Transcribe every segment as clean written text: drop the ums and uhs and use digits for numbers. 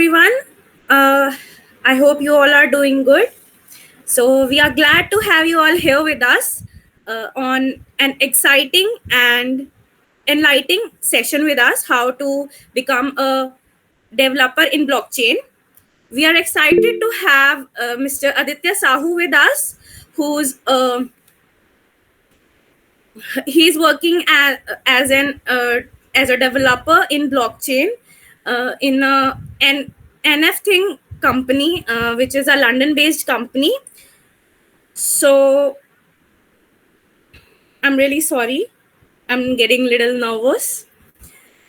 everyone. Uh, I hope you all are doing good. So, we are glad to have you all here with us on an exciting and enlightening session with us how to become a developer in blockchain. We are excited to have Mr. Aditya Sahu with us, who's he's working as a developer in blockchain in an NF thing company, which is a London based company. So I'm really sorry. I'm getting a little nervous.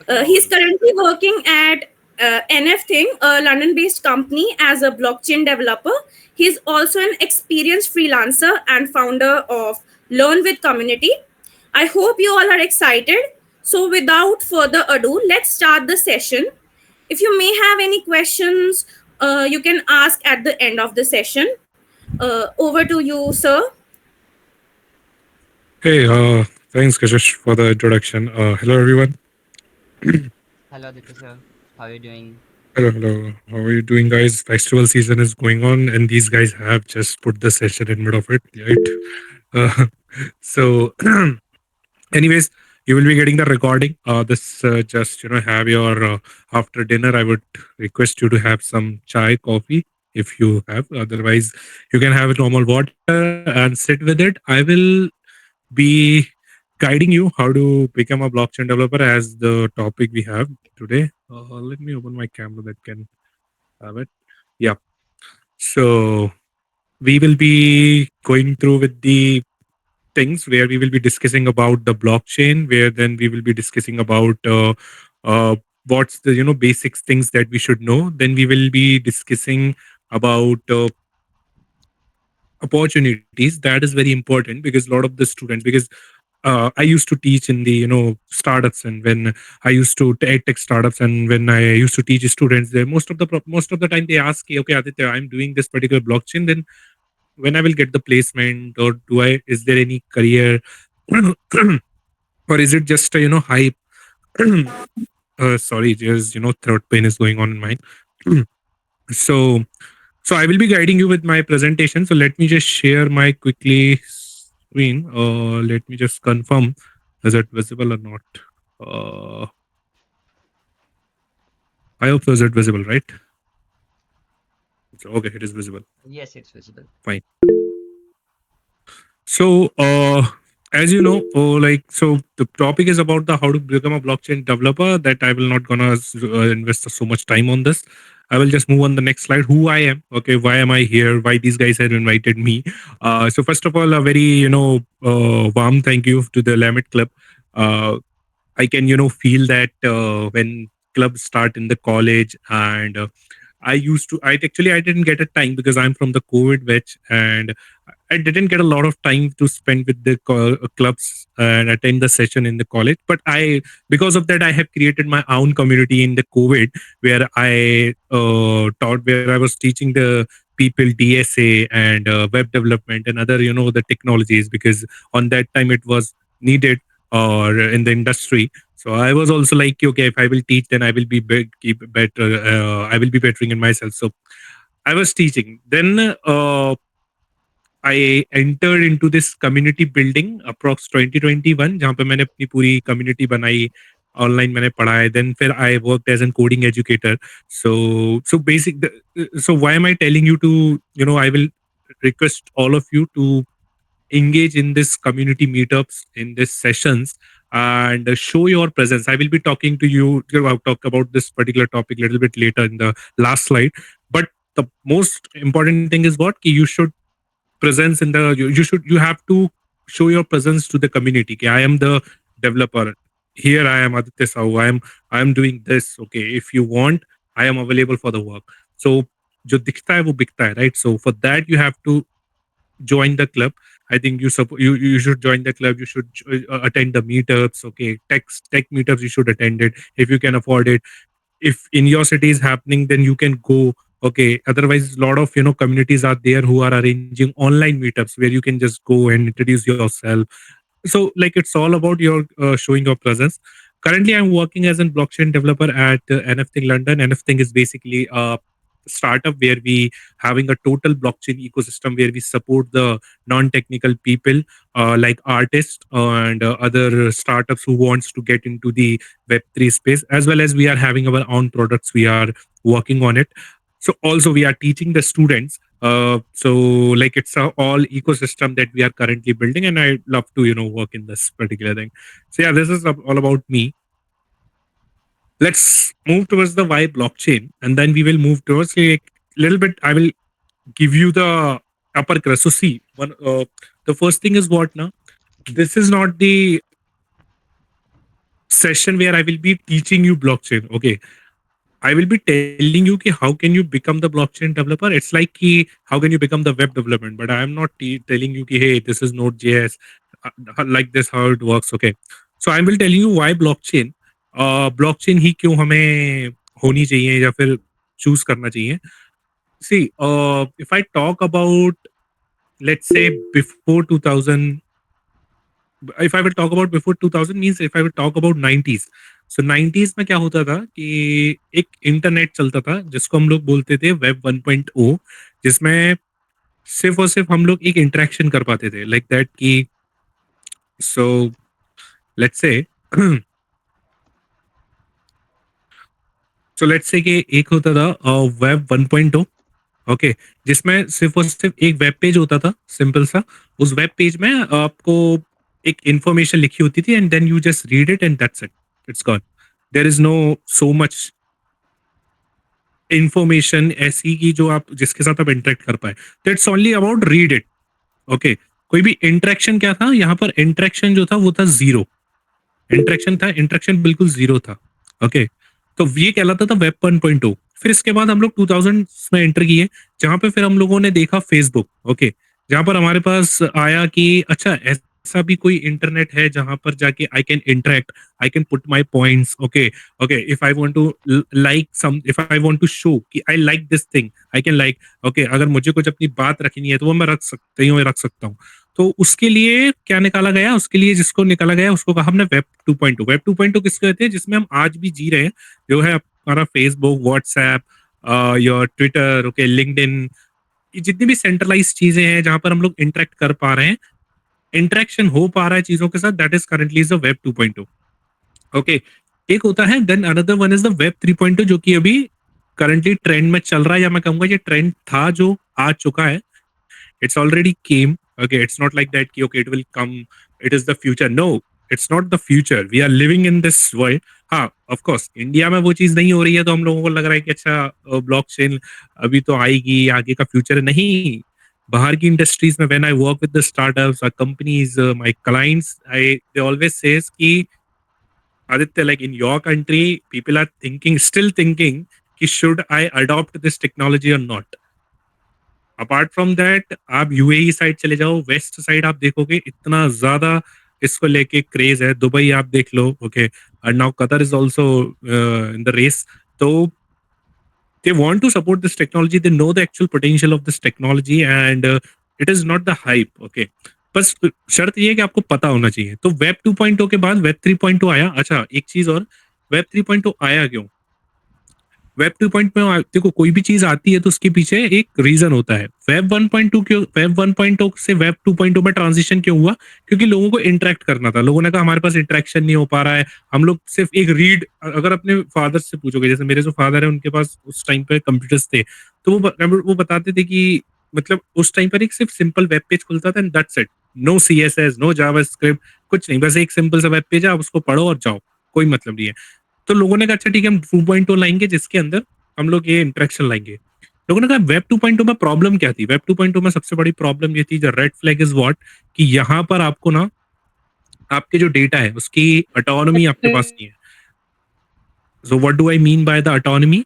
Okay, no He's worries. currently working at NF Thing, a London based company, as a blockchain developer. He's also an experienced freelancer and founder of Learn with Community. I hope you all are excited. So, without further ado, let's start the session. If you may have any questions, you can ask at the end of the session. Over to you, sir. Hey, thanks, Kashish, for the introduction. Hello, everyone. Hello, Aditya sir. How are you doing? Hello, hello. How are you doing, guys? Festival season is going on, and these guys have just put the session in mid of it, right? Uh, so, anyways, you will be getting the recording. This just have your after dinner. I would request you to have some chai, coffee, if you have. Otherwise, you can have a normal water and sit with it. I will be guiding you how to become a blockchain developer as the topic we have today. Let me open my camera that can have it. Yeah. So we will be going through with the things where we will be discussing about the blockchain, where then we will be discussing about uh, what's the basics things that we should know. Then we will be discussing about opportunities. That is very important because a lot of the students, because I used to teach in the startups, and when I used to tech startups, and when I used to teach students there, most of the time they ask, okay, Aditya, I'm doing this particular blockchain, then when I will get the placement, or do I is there any career, or is it just a hype? Sorry, there's throat pain is going on in mine. so so I will be guiding you with my presentation. So let me just share my quickly screen. Let me just confirm, is it visible or not? Uh, I hope so. Is it visible, right? So, okay, it is visible. Yes, it's visible. Fine. So, as you know, so the topic is about the how to become a blockchain developer. That I will not gonna invest so much time on this. I will just move on the next slide. Who I am, okay? Why am I here? Why these guys have invited me? So first of all, a very warm thank you to the Lamit Club. Uh, I can feel that when clubs start in the college, and I used to. I didn't get a time because I'm from the COVID batch, and I didn't get a lot of time to spend with the clubs and attend the session in the college. But because of that, I have created my own community in the COVID, where I taught, where I was teaching the people DSA and web development and other, the technologies, because on that time it was needed or in the industry. So I was also like, okay, if I will teach, then I will be keep better. I will be bettering in myself. So I was teaching. Then I entered into this community building approx 2021, जहाँ पे मैंने अपनी पूरी community बनाई, online मैंने पढ़ा है. Then फिर I worked as a coding educator. So why am I telling you to, I will request all of you to engage in this community meetups, in these sessions, and show your presence. I will be talking to you. I'll talk about this particular topic a little bit later in the last slide. But the most important thing is what you should presence in the you have to show your presence to the community. Okay, I am the developer. Here I am, Aditya Sahu. I am doing this. Okay, if you want, I am available for the work. So जो दिखता है वो बिकता है, right? So for that you have to join the club. I think you should join the club. You should attend the meetups. Okay, tech meetups, you should attend it if you can afford it. If in your city is happening, then you can go. Okay, otherwise a lot of communities are there who are arranging online meetups where you can just go and introduce yourself. So like it's all about your showing your presence. currently I'm working as a blockchain developer at NFthing London. NFthing is basically a startup where we having a total blockchain ecosystem where we support the non-technical people like artists and other startups who wants to get into the Web3 space, as well as we are having our own products. We are working on it. So also we are teaching the students. So like it's a all ecosystem that we are currently building, and I love to work in this particular thing. So yeah, this is all about me. Let's move towards the why blockchain, and then we will move towards like little bit. I will give you the upper crust. So see, the first thing is what now. This is not the session where I will be teaching you blockchain. Okay, I will be telling you ki how can you become the blockchain developer. It's like ki how can you become the web development, but I am not telling you ki hey this is Node.js like this how it works. Okay, so I will tell you why blockchain. Blockchain ही क्यों हमें होनी चाहिए या फिर choose करना चाहिए. See, if I talk about, let's say, before 2000, if I will talk about before 2000 means if I will talk about 90s. So 90s में क्या होता था कि एक इंटरनेट चलता था जिसको हम लोग बोलते थे वेब 1.0, जिसमें सिर्फ और सिर्फ हम लोग एक इंटरेक्शन कर पाते थे लाइक दैट कि सो लेट्स से कि एक होता था वेब 1.0. ओके, जिसमें सिर्फ और सिर्फ एक वेब पेज होता था सिंपल सा. उस वेब पेज में आपको एक इंफॉर्मेशन लिखी होती थी and then you just read it and that's it, it's gone. There is no so much information ऐसी की जो आप जिसके साथ आप इंटरेक्ट कर पाए. तो it's only about read it. Okay, कोई भी इंटरेक्शन क्या था यहाँ पर, इंटरेक्शन जो था वो था जीरो. इंटरेक्शन बिल्कुल जीरो था. ओके, तो ये कहलाता था वेब 1.0. फिर इसके बाद हम लोग 2000 में एंटर किए, जहां पे फिर हम लोगों ने देखा फेसबुक. ओके, जहां पर हमारे पास आया कि अच्छा ऐसा भी कोई इंटरनेट है जहां पर जाके I can interact, I can put my points. Okay okay, if I want to like some, if I want to show कि I like this thing, I can like. Okay, अगर मुझे कुछ अपनी बात रखनी है तो वो मैं रख सकता हूँ. तो उसके लिए क्या निकाला गया, उसके लिए जिसको निकाला गया उसको कहा हमने वेब 2.0. वेब 2.0 किसको कहते हैं, जिसमें हम आज भी जी रहे हैं, जो है हमारा Facebook, WhatsApp, your Twitter, okay, LinkedIn, जितनी भी सेंट्रलाइज चीजें हैं जहां पर हम लोग इंटरेक्ट कर पा रहे हैं, इंटरेक्शन हो पा रहा है चीजों के साथ, that is currently is the web 2.0. Okay, एक होता है then another one is the web 3.0, जो कि अभी करंटली ट्रेंड में चल रहा है, या मैं कहूंगा ये ट्रेंड था जो आ चुका है. It's already came. Okay, it's not like that ki, okay, it will come, it is the future. No, it's not the future. We are living in this world. हाँ, of course, इंडिया में वो चीज नहीं हो रही है तो हम लोगों को लग रहा है कि अच्छा ब्लॉकचेन अभी तो आएगी, आगे का फ्यूचर नहीं. बाहर की इंडस्ट्रीज में when I work with the startups और companies, my clients, I they always says कि Aditya, like in your country, people are still thinking कि should I adopt this technology or not. Apart from that, आप UAE side चले जाओ, west side आप देखोगे इतना ज्यादा इसको लेके क्रेज है. दुबई आप देख लो. Okay, and now Qatar is also in the race. तो they want to support this technology, they know the actual potential of this technology, and it is not the hype. Okay, बस शर्त ये है कि आपको पता होना चाहिए. तो वेब 2.0 के बाद वेब 3.0 आया. अच्छा, एक चीज और, वेब 3.0 आया क्यों? वेब 2.0 देखो, कोई भी चीज आती है तो उसके पीछे एक रीजन होता है. वेब 1.2 क्यों, वेब 1.0 से वेब 2.0 में ट्रांजिशन क्यों हुआ? क्योंकि लोगों को इंटरेक्ट करना था. लोगों ने कहा हमारे पास इंटरेक्शन नहीं हो पा रहा है, हम लोग सिर्फ एक रीड. अगर अपने फादर से पूछोगे, जैसे मेरे जो फादर है उनके पास उस टाइम पे कंप्यूटर्स थे, तो वो बताते थे कि मतलब उस टाइम पर एक सिर्फ सिंपल वेब पेज खुलता था and that's it. No CSS, no JavaScript, कुछ नहीं, बस एक सिंपल सा वेब पेज है, आप उसको पढ़ो और जाओ, कोई मतलब नहीं है. तो लोगों ने कहा अच्छा ठीक है, हम 2.0 लाएंगे जिसके अंदर हम लोग ये इंटरेक्शन लाएंगे. लोगों ने कहा वेब 2.0 में प्रॉब्लम क्या थी? वेब 2.0 में सबसे बड़ी प्रॉब्लम ये थी, जो रेड फ्लैग इज व्हाट, कि यहाँ पर आपको ना आपके जो डेटा है उसकी ऑटोनॉमी आपके पास नहीं है. So what do I mean by the autonomy?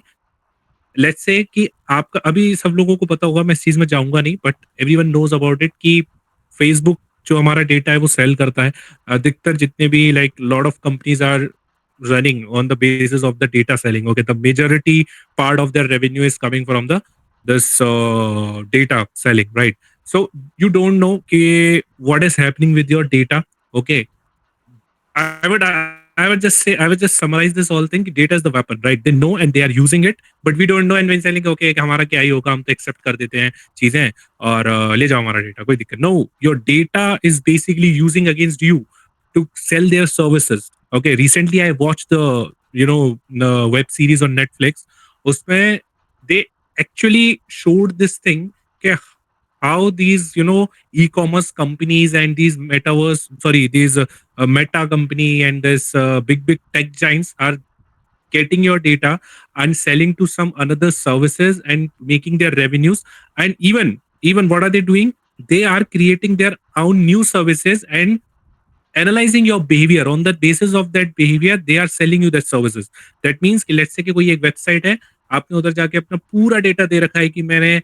Let's say कि आपका, अभी सब लोगों को पता होगा, मैं इस चीज में जाऊंगा नहीं, but everyone knows about it कि फेसबुक जो हमारा डेटा है वो सेल करता है. अधिकतर जितने भी like lot of companies are running on the basis of the data selling. Okay, the majority part of their revenue is coming from this data selling, right? So you don't know what is happening with your data. Okay, I would I would just say, I would just summarize this whole thing. Data is the weapon, right? They know and they are using it, but we don't know. And when saying okay, हमारा क्या ही होगा, हम तो accept कर देते हैं चीजें और ले जाओ हमारा data, कोई दिक्कत. No, your data is basically using against you to sell their services. Okay, recently I watched the web series on Netflix. उसमें they actually showed this thing कि how these e-commerce companies and these these meta company and this big tech giants are getting your data and selling to some another services and making their revenues. And even what are they doing? They are creating their own new services and analyzing your behavior. On the basis of that behavior they are selling you that services. That means कि let's say कि कोई एक website है, आपने उधर जाके अपना पूरा डेटा दे रखा है कि मैंने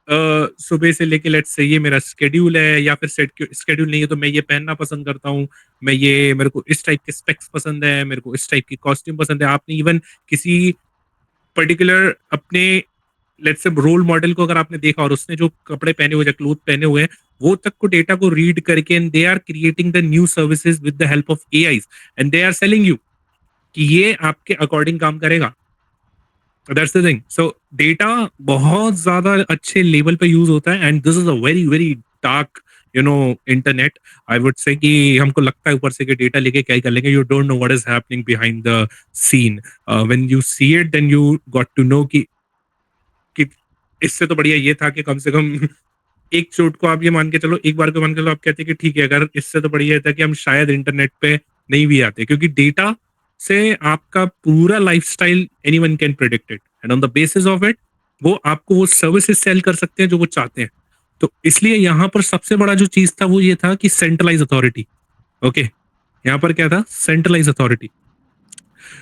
सुबह से लेके लेट्स से ये मेरा स्केड्यूल है, या फिर स्केड्यूल नहीं है तो मैं ये पहनना पसंद करता हूँ, मैं ये मेरे को इस टाइप के स्पेक्स पसंद है, मेरे को इस टाइप की कॉस्ट्यूम पसंद है. आपने इवन किसी पर्टिकुलर अपने लेट्स से रोल मॉडल को अगर आपने देखा और उसने जो कपड़े पहने हुए, जो क्लोथ पहने हुए हैं, वो तक को डेटा को रीड करके and they are creating the new services with the help of AIs and they are selling you कि ये आपके अकॉर्डिंग काम करेगा. That's the thing. So data बहुत ज्यादा अच्छे लेवल पे यूज होता है and this is a very very dark internet. I would say कि हमको लगता है ऊपर से कि डेटा लेके क्या ही कर लेंगे. You don't know what is happening behind the scene. When you see it then you got to know कि इससे तो बढ़िया ये था कि कम से कम एक चोट को आप ये मान के चलो, एक बार को मान के चलो, आप कहते हैं कि ठीक है, अगर इससे तो बढ़िया था कि हम शायद इंटरनेट पे नहीं भी आते, क्योंकि डेटा से आपका पूरा lifestyle anyone can predict it and on the basis of it वो आपको वो सर्विसेज सेल कर सकते हैं जो वो चाहते हैं. तो इसलिए यहाँ पर सबसे बड़ा जो चीज था वो ये था कि सेंट्रलाइज अथॉरिटी. ओके, यहाँ पर क्या था? Centralise authority.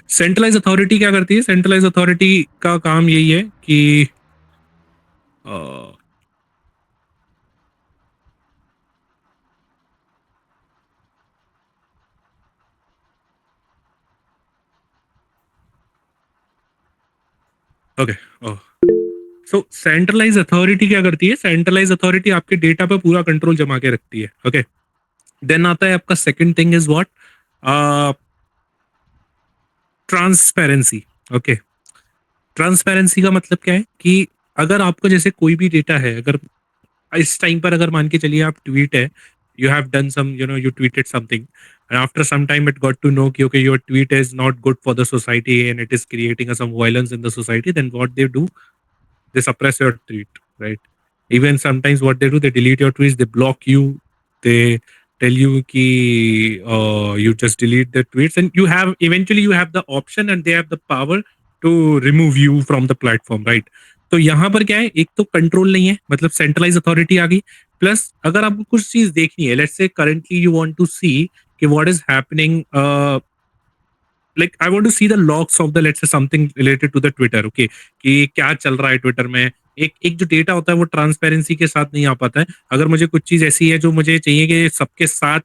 सेंट्रलाइज अथॉरिटी क्या करती है? सेंट्रलाइज अथॉरिटी का काम यही है कि ओके, सो सेंट्रलाइज अथॉरिटी क्या करती है? सेंट्रलाइज अथॉरिटी आपके डेटा पे पूरा कंट्रोल जमा के रखती है. ओके, देन आता है आपका second thing is what? Transparency. Okay, transparency का मतलब क्या है कि अगर आपको जैसे कोई भी डेटा है, अगर इस टाइम पर अगर मान के चलिए आप ट्वीट है, you have done some, you tweeted something and after some time it got to know कि okay, your tweet is not good for the society and it is creating some violence in the society, then what they do? They suppress your tweet, right? Even sometimes what they do, they delete your tweets, they block you, they tell you कि you just delete the tweets, and you have eventually you have the option and they have the power to remove you from the platform, right? तो यहाँ पर क्या है, एक तो control नहीं है, मतलब सेंट्रलाइज अथॉरिटी आ गई. प्लस अगर आपको कुछ चीज देखनी है, let's say currently you want to see कि what is happening, like I want to see the logs of the let's say something related to the Twitter. Okay, कि क्या चल रहा है ट्विटर में. एक जो डेटा होता है वो ट्रांसपेरेंसी के साथ नहीं आ पाता है. अगर मुझे कुछ चीज ऐसी है जो मुझे चाहिए कि सबके साथ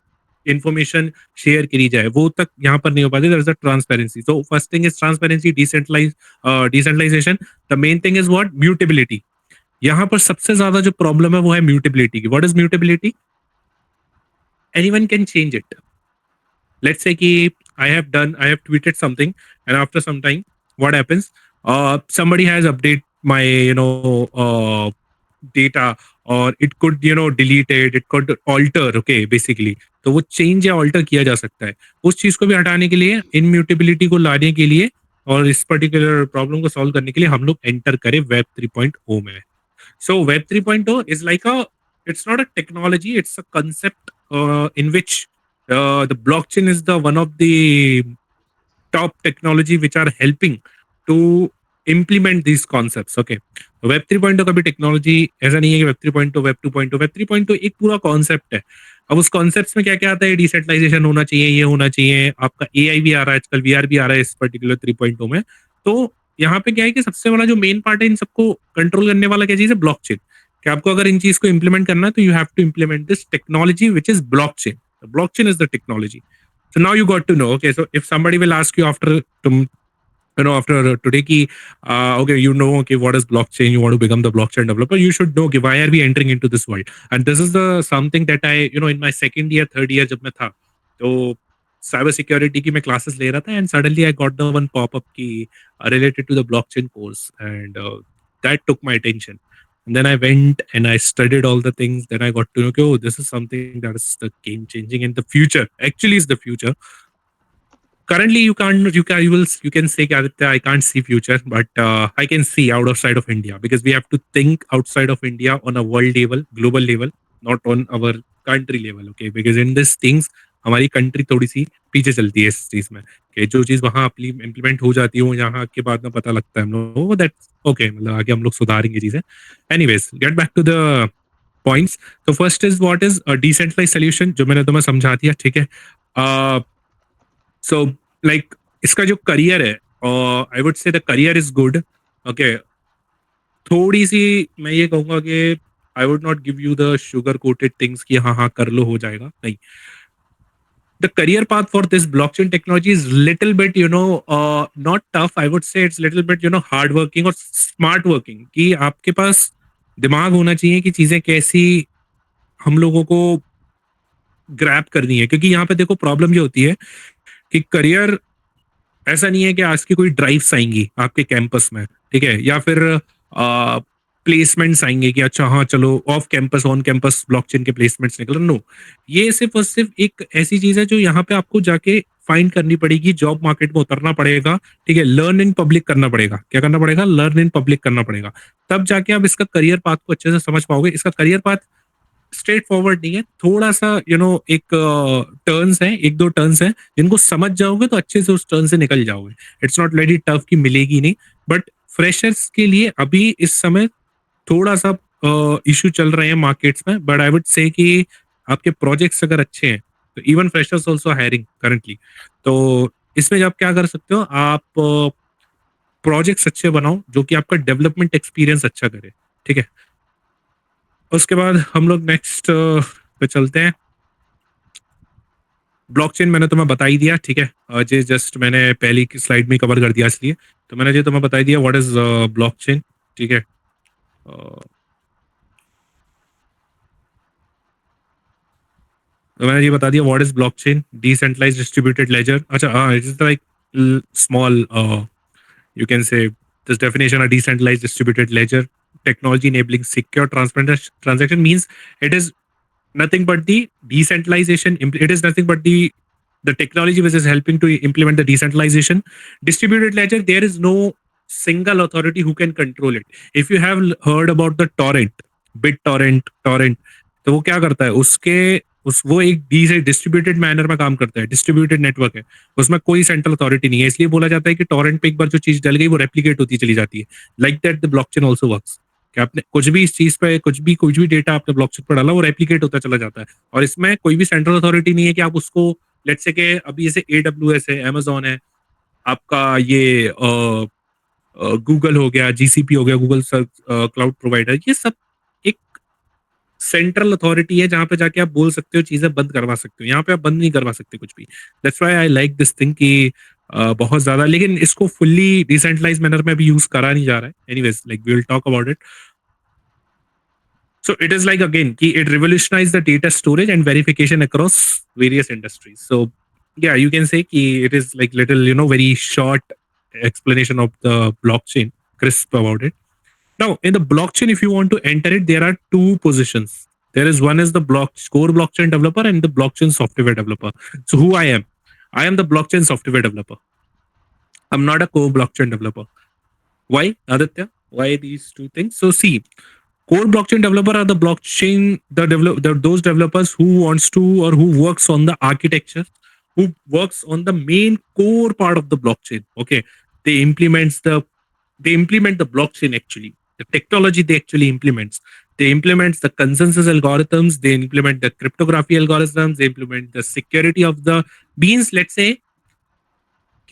इंफॉर्मेशन शेयर करी जाए, वो तक यहाँ पर नहीं हो पाती. There is a transparency. So first thing is transparency. Decentralization. The main thing is what? Mutability. यहाँ पर सबसे ज्यादा जो प्रॉब्लम है वो है म्यूटेबिलिटी की. What is mutability? Anyone can change it. Let's say कि I have tweeted something and after some time what happens? Somebody has updated my data, or it could delete it, it could alter. Okay, basically तो वो change या alter किया जा सकता है. उस चीज को भी हटाने के लिए, इनम्यूटेबिलिटी को लाने के लिए और इस पर्टिकुलर प्रॉब्लम को सॉल्व करने के लिए हम लोग एंटर करें वेब 3.0 में. So web 3.0 is like it's not a technology, it's a concept in which the blockchain is the one of the top technology which are helping to implement these concepts. Okay, web 3.0 का भी technology ऐसा नहीं है कि web 3.0 web 2.0. Web 3.0 एक पूरा concept है. अब उस कॉन्सेप्ट में क्या क्या आता है? डिसेंट्रलाइजेशन होना चाहिए, ये होना चाहिए, आपका एआई भी आ रहा है आजकल, वीआर भी आ रहा है इस पर्टिकुलर 3.0 में. तो यहाँ पे क्या है कि सबसे बड़ा जो मेन पार्ट है इन सबको कंट्रोल करने वाला क्या चीज है? ब्लॉकचेन. कि आपको अगर इन चीज को इंप्लीमेंट करना है तो you have to implement this technology which is blockchain. Blockchain is the technology. So now you got to know. Okay, so if somebody will ask you after today ki okay, okay, what is blockchain, you want to become the blockchain developer, you should know why are we entering into this world. And this is the something that I in my second year, third year jab main tha, to cyber security की मैं classes ले रहा था, and suddenly I got the one popup की related to the blockchain course, and that took my attention. And then I went and I studied all the things. Then I got to know, okay, oh, this is something that is the game changing and the future. Actually, is the future. Currently, you can say, Aditya, I can't see future, but I can see outside of India, because we have to think outside of India on a world level, global level, not on our country level. Okay, because in these things हमारी country थोड़ी सी पीछे चलती है इस चीज में, कि जो चीज वहां इम्प्लीमेंट हो जाती है वो यहाँ के बाद में पता लगता है हम लोगों को दैट ओके, मतलब आगे हम लोग सुधारेंगे चीजें. Anyways, get back to the points. तो first is what is a decentralise solution, जो मैंने तुम्हें समझा दिया. ठीक है. सो लाइक इसका जो करियर है, आई वुड से the career is good. Okay, थोड़ी सी मैं ये कहूंगा कि I would not give you the sugar coated things कि हाँ हाँ कर लो हो जाएगा, नहीं. The career path for this blockchain technology is little bit, not tough. I would say it's little bit, hard working और smart working. कि आपके पास दिमाग होना चाहिए कि चीजें कैसी हम लोगों को ग्रैब करनी है. क्योंकि यहाँ पे देखो प्रॉब्लम ये होती है कि करियर ऐसा नहीं है कि आज की कोई ड्राइव्स आएंगी आपके कैंपस में, ठीक है, या फिर प्लेसमेंट्स आएंगे कि अच्छा हाँ चलो off campus on campus blockchain के प्लेसमेंट्स निकल. नो, ये सिर्फ और सिर्फ एक ऐसी चीज है जो यहाँ पे आपको जाके फाइंड करनी पड़ेगी, जॉब मार्केट में उतरना पड़ेगा. ठीक है, लर्न इन पब्लिक करना पड़ेगा. क्या करना पड़ेगा? लर्न इन पब्लिक करना पड़ेगा. तब जाके आप इसका करियर पाथ को अच्छे से समझ पाओगे. इसका करियर पाथ स्ट्रेट फॉरवर्ड नहीं है, थोड़ा सा एक टर्न्स है, एक दो टर्न्स है, जिनको समझ जाओगे तो अच्छे से उस टर्न से निकल जाओगे. इट्स नॉट वेरी टफ कि मिलेगी नहीं, बट फ्रेशर्स के लिए अभी इस समय थोड़ा सा इशू चल रहे हैं मार्केट्स में. बट आई वुड से कि आपके प्रोजेक्ट्स अगर अच्छे हैं तो even freshers also hiring currently. तो इसमें आप क्या कर सकते हो, आप प्रोजेक्ट्स अच्छे बनाओ जो कि आपका डेवलपमेंट एक्सपीरियंस अच्छा करे. ठीक है, उसके बाद हम लोग नेक्स्ट पे चलते हैं. ब्लॉकचेन मैंने तुम्हें बता ही दिया. ठीक है, जे जस्ट मैंने पहली स्लाइड में कवर कर दिया, इसलिए तो मैंने जो तुम्हें बता ही दिया व्हाट इज ब्लॉकचेन. ठीक है, तो मैंने ये बता दिया what is blockchain, decentralized distributed ledger. अच्छा हाँ, it is like small, you can say this definition, a decentralized distributed ledger technology enabling secure transparent transaction, means it is nothing but the decentralization. It is nothing but the technology which is helping to implement the decentralization. Distributed ledger, there is no single authority who can control it. If you have heard about the torrent, torrent, तो वो क्या करता है, वो एक distributed manner में काम करता है, डिस्ट्रीब्यूटेड नेटवर्क है, उसमें कोई सेंट्रल अथॉरिटी नहीं है. इसलिए बोला जाता है कि टॉरेंट पे एक बार जो चीज डल गई वो रेप्लिकेट होती चली जाती है. Like that the blockchain also works. कि आपने कुछ भी इस चीज पे कुछ भी डेटा आपने ब्लॉकचेन पर डाला वो रेप्लिकेट होता चला जाता है. और इसमें कोई भी सेंट्रल अथॉरिटी नहीं है कि आप उसको, लेट्स से कि अभी जैसे AWS है, Amazon है, आपका ये गूगल हो गया, GCP हो गया, गूगल क्लाउड प्रोवाइडर, ये सब एक सेंट्रल अथॉरिटी है जहां पे जाके आप बोल सकते हो, चीजें बंद करवा सकते हो. यहाँ पे आप बंद नहीं करवा सकते कुछ भी. That's why I like this thing कि बहुत ज्यादा, लेकिन इसको फुल्ली डिसेंट्रलाइज मैनर में भी यूज करा नहीं जा रहा है. Anyways, like we will talk about it. So it is like again, it revolutionized the data storage and verification across various industries. So yeah, you can say it is like little, very short explanation of the blockchain, crisp about it. Now, in the blockchain, if you want to enter it, there are two positions. There is one is the core blockchain developer and the blockchain software developer. So who I am? I am the blockchain software developer. I'm not a core blockchain developer. Why, Aditya? Why these two things? So see, core blockchain developer are those developers who wants to or who works on the architecture, who works on the main core part of the blockchain. Okay, they implement the blockchain actually. The technology they actually implements. They implement the consensus algorithms. They implement the cryptography algorithms. They implement the security of the beans. Let's say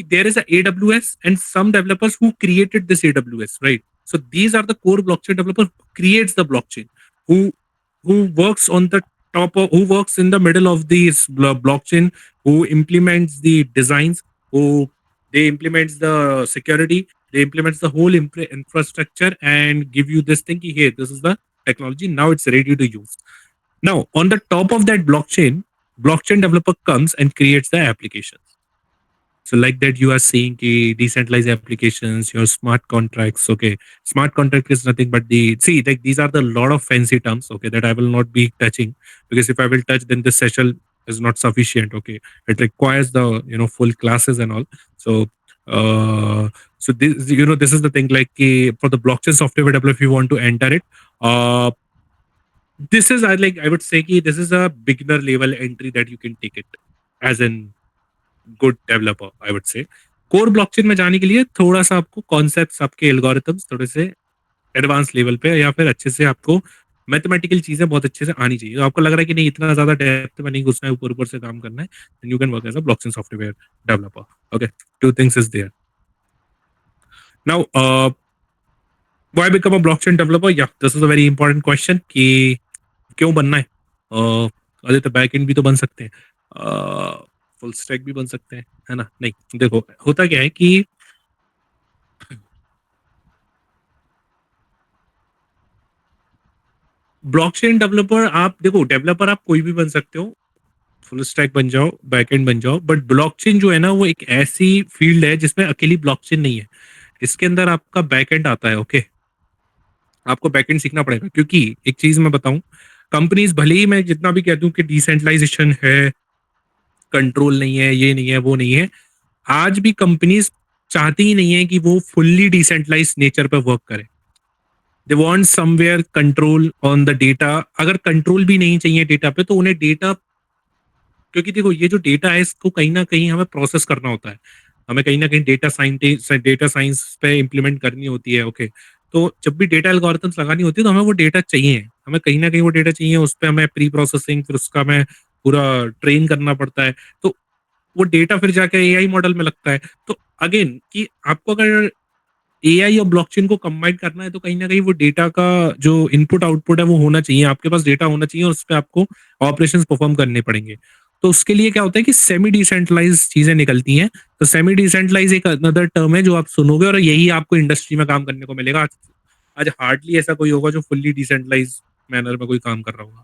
there is a AWS and some developers who created this AWS, right? So these are the core blockchain developer who creates the blockchain, who works on the top of, who works in the middle of this blockchain, who implements the designs, who they implements the security, they implements the whole infrastructure and give you this thing. Hey, this is the technology. Now it's ready to use. Now on the top of that blockchain, blockchain developer comes and creates the applications. So like that you are saying ki decentralized applications, your smart contracts. Okay, smart contract is nothing but the see like these are the lot of fancy terms. Okay, that I will not be touching because if I will touch, then this session is not sufficient. Okay, it requires the full classes and all. So uh, so this this is the thing like for the blockchain software developer, if you want to enter it, uh, this is I would say ki this is a beginner level entry that you can take it as an good developer I would से core blockchain में जाने के लिए थोड़ा सा आपको concepts आपके algorithms थोड़े से एडवांस लेवल पे या फिर अच्छे से आपको मैथमेटिकल चीजें बहुत अच्छे से आनी चाहिए तो आपको लग रहा है कि नहीं इतना ज्यादा डेप्थ में नहीं घुसना है ऊपर ऊपर से काम करना है then you can work as a blockchain software developer okay two things is there now why become a blockchain developer या this is a very important question कि क्यों बनना है आदित्य बैकएंड भी तो बन सकते हैं फुल स्टैक भी बन सकते हैं है ना नहीं देखो होता क्या है कि ब्लॉकचेन डेवलपर आप देखो डेवलपर आप कोई भी बन सकते हो फुल स्टैक बन जाओ बैकएंड बन जाओ बट ब्लॉकचेन जो है ना वो एक ऐसी फील्ड है जिसमें अकेली ब्लॉकचेन नहीं है इसके अंदर आपका बैकएंड आता है ओके आपको बैकएंड सीखना पड़ेगा क्योंकि एक चीज मैं बताऊं कंपनीज भले ही मैं जितना भी कहता हूं कि डिसेंट्रलाइजेशन है कंट्रोल नहीं है ये नहीं है वो नहीं है आज भी कंपनीज चाहती ही नहीं है कि वो फुल्ली डिसेंट्रलाइज नेचर पे वर्क करे they want somewhere control on the data अगर कंट्रोल भी नहीं चाहिए डेटा पे तो उन्हें डेटा क्योंकि देखो ये जो डेटा है इसको कहीं ना कहीं हमें प्रोसेस करना होता है हमें कहीं ना कहीं डेटा साइंस पे इम्प्लीमेंट करनी होती है ओके तो जब भी डेटा एल्गोरिथम्स लगानी होती है तो हमें वो डेटा चाहिए हमें कहीं ना कहीं वो डेटा चाहिए उस पर हमें प्री प्रोसेसिंग फिर उसका हमें पूरा ट्रेन करना पड़ता है तो वो डेटा फिर जाके एआई मॉडल में लगता है तो अगेन कि आपको अगर एआई और ब्लॉकचेन को कंबाइन करना है तो कहीं ना कहीं वो डेटा का जो इनपुट आउटपुट है वो होना चाहिए आपके पास डेटा होना चाहिए और उस पर आपको ऑपरेशंस परफॉर्म करने पड़ेंगे तो उसके लिए क्या होता है कि सेमी डिसेंट्रलाइज चीजें निकलती हैं तो सेमी डिसेंट्रलाइज एक अनदर टर्म है जो आप सुनोगे और यही आपको इंडस्ट्री में काम करने को मिलेगा आज हार्डली ऐसा कोई होगा जो फुल्ली डिसेंट्रलाइज मैनर में कोई काम कर रहा होगा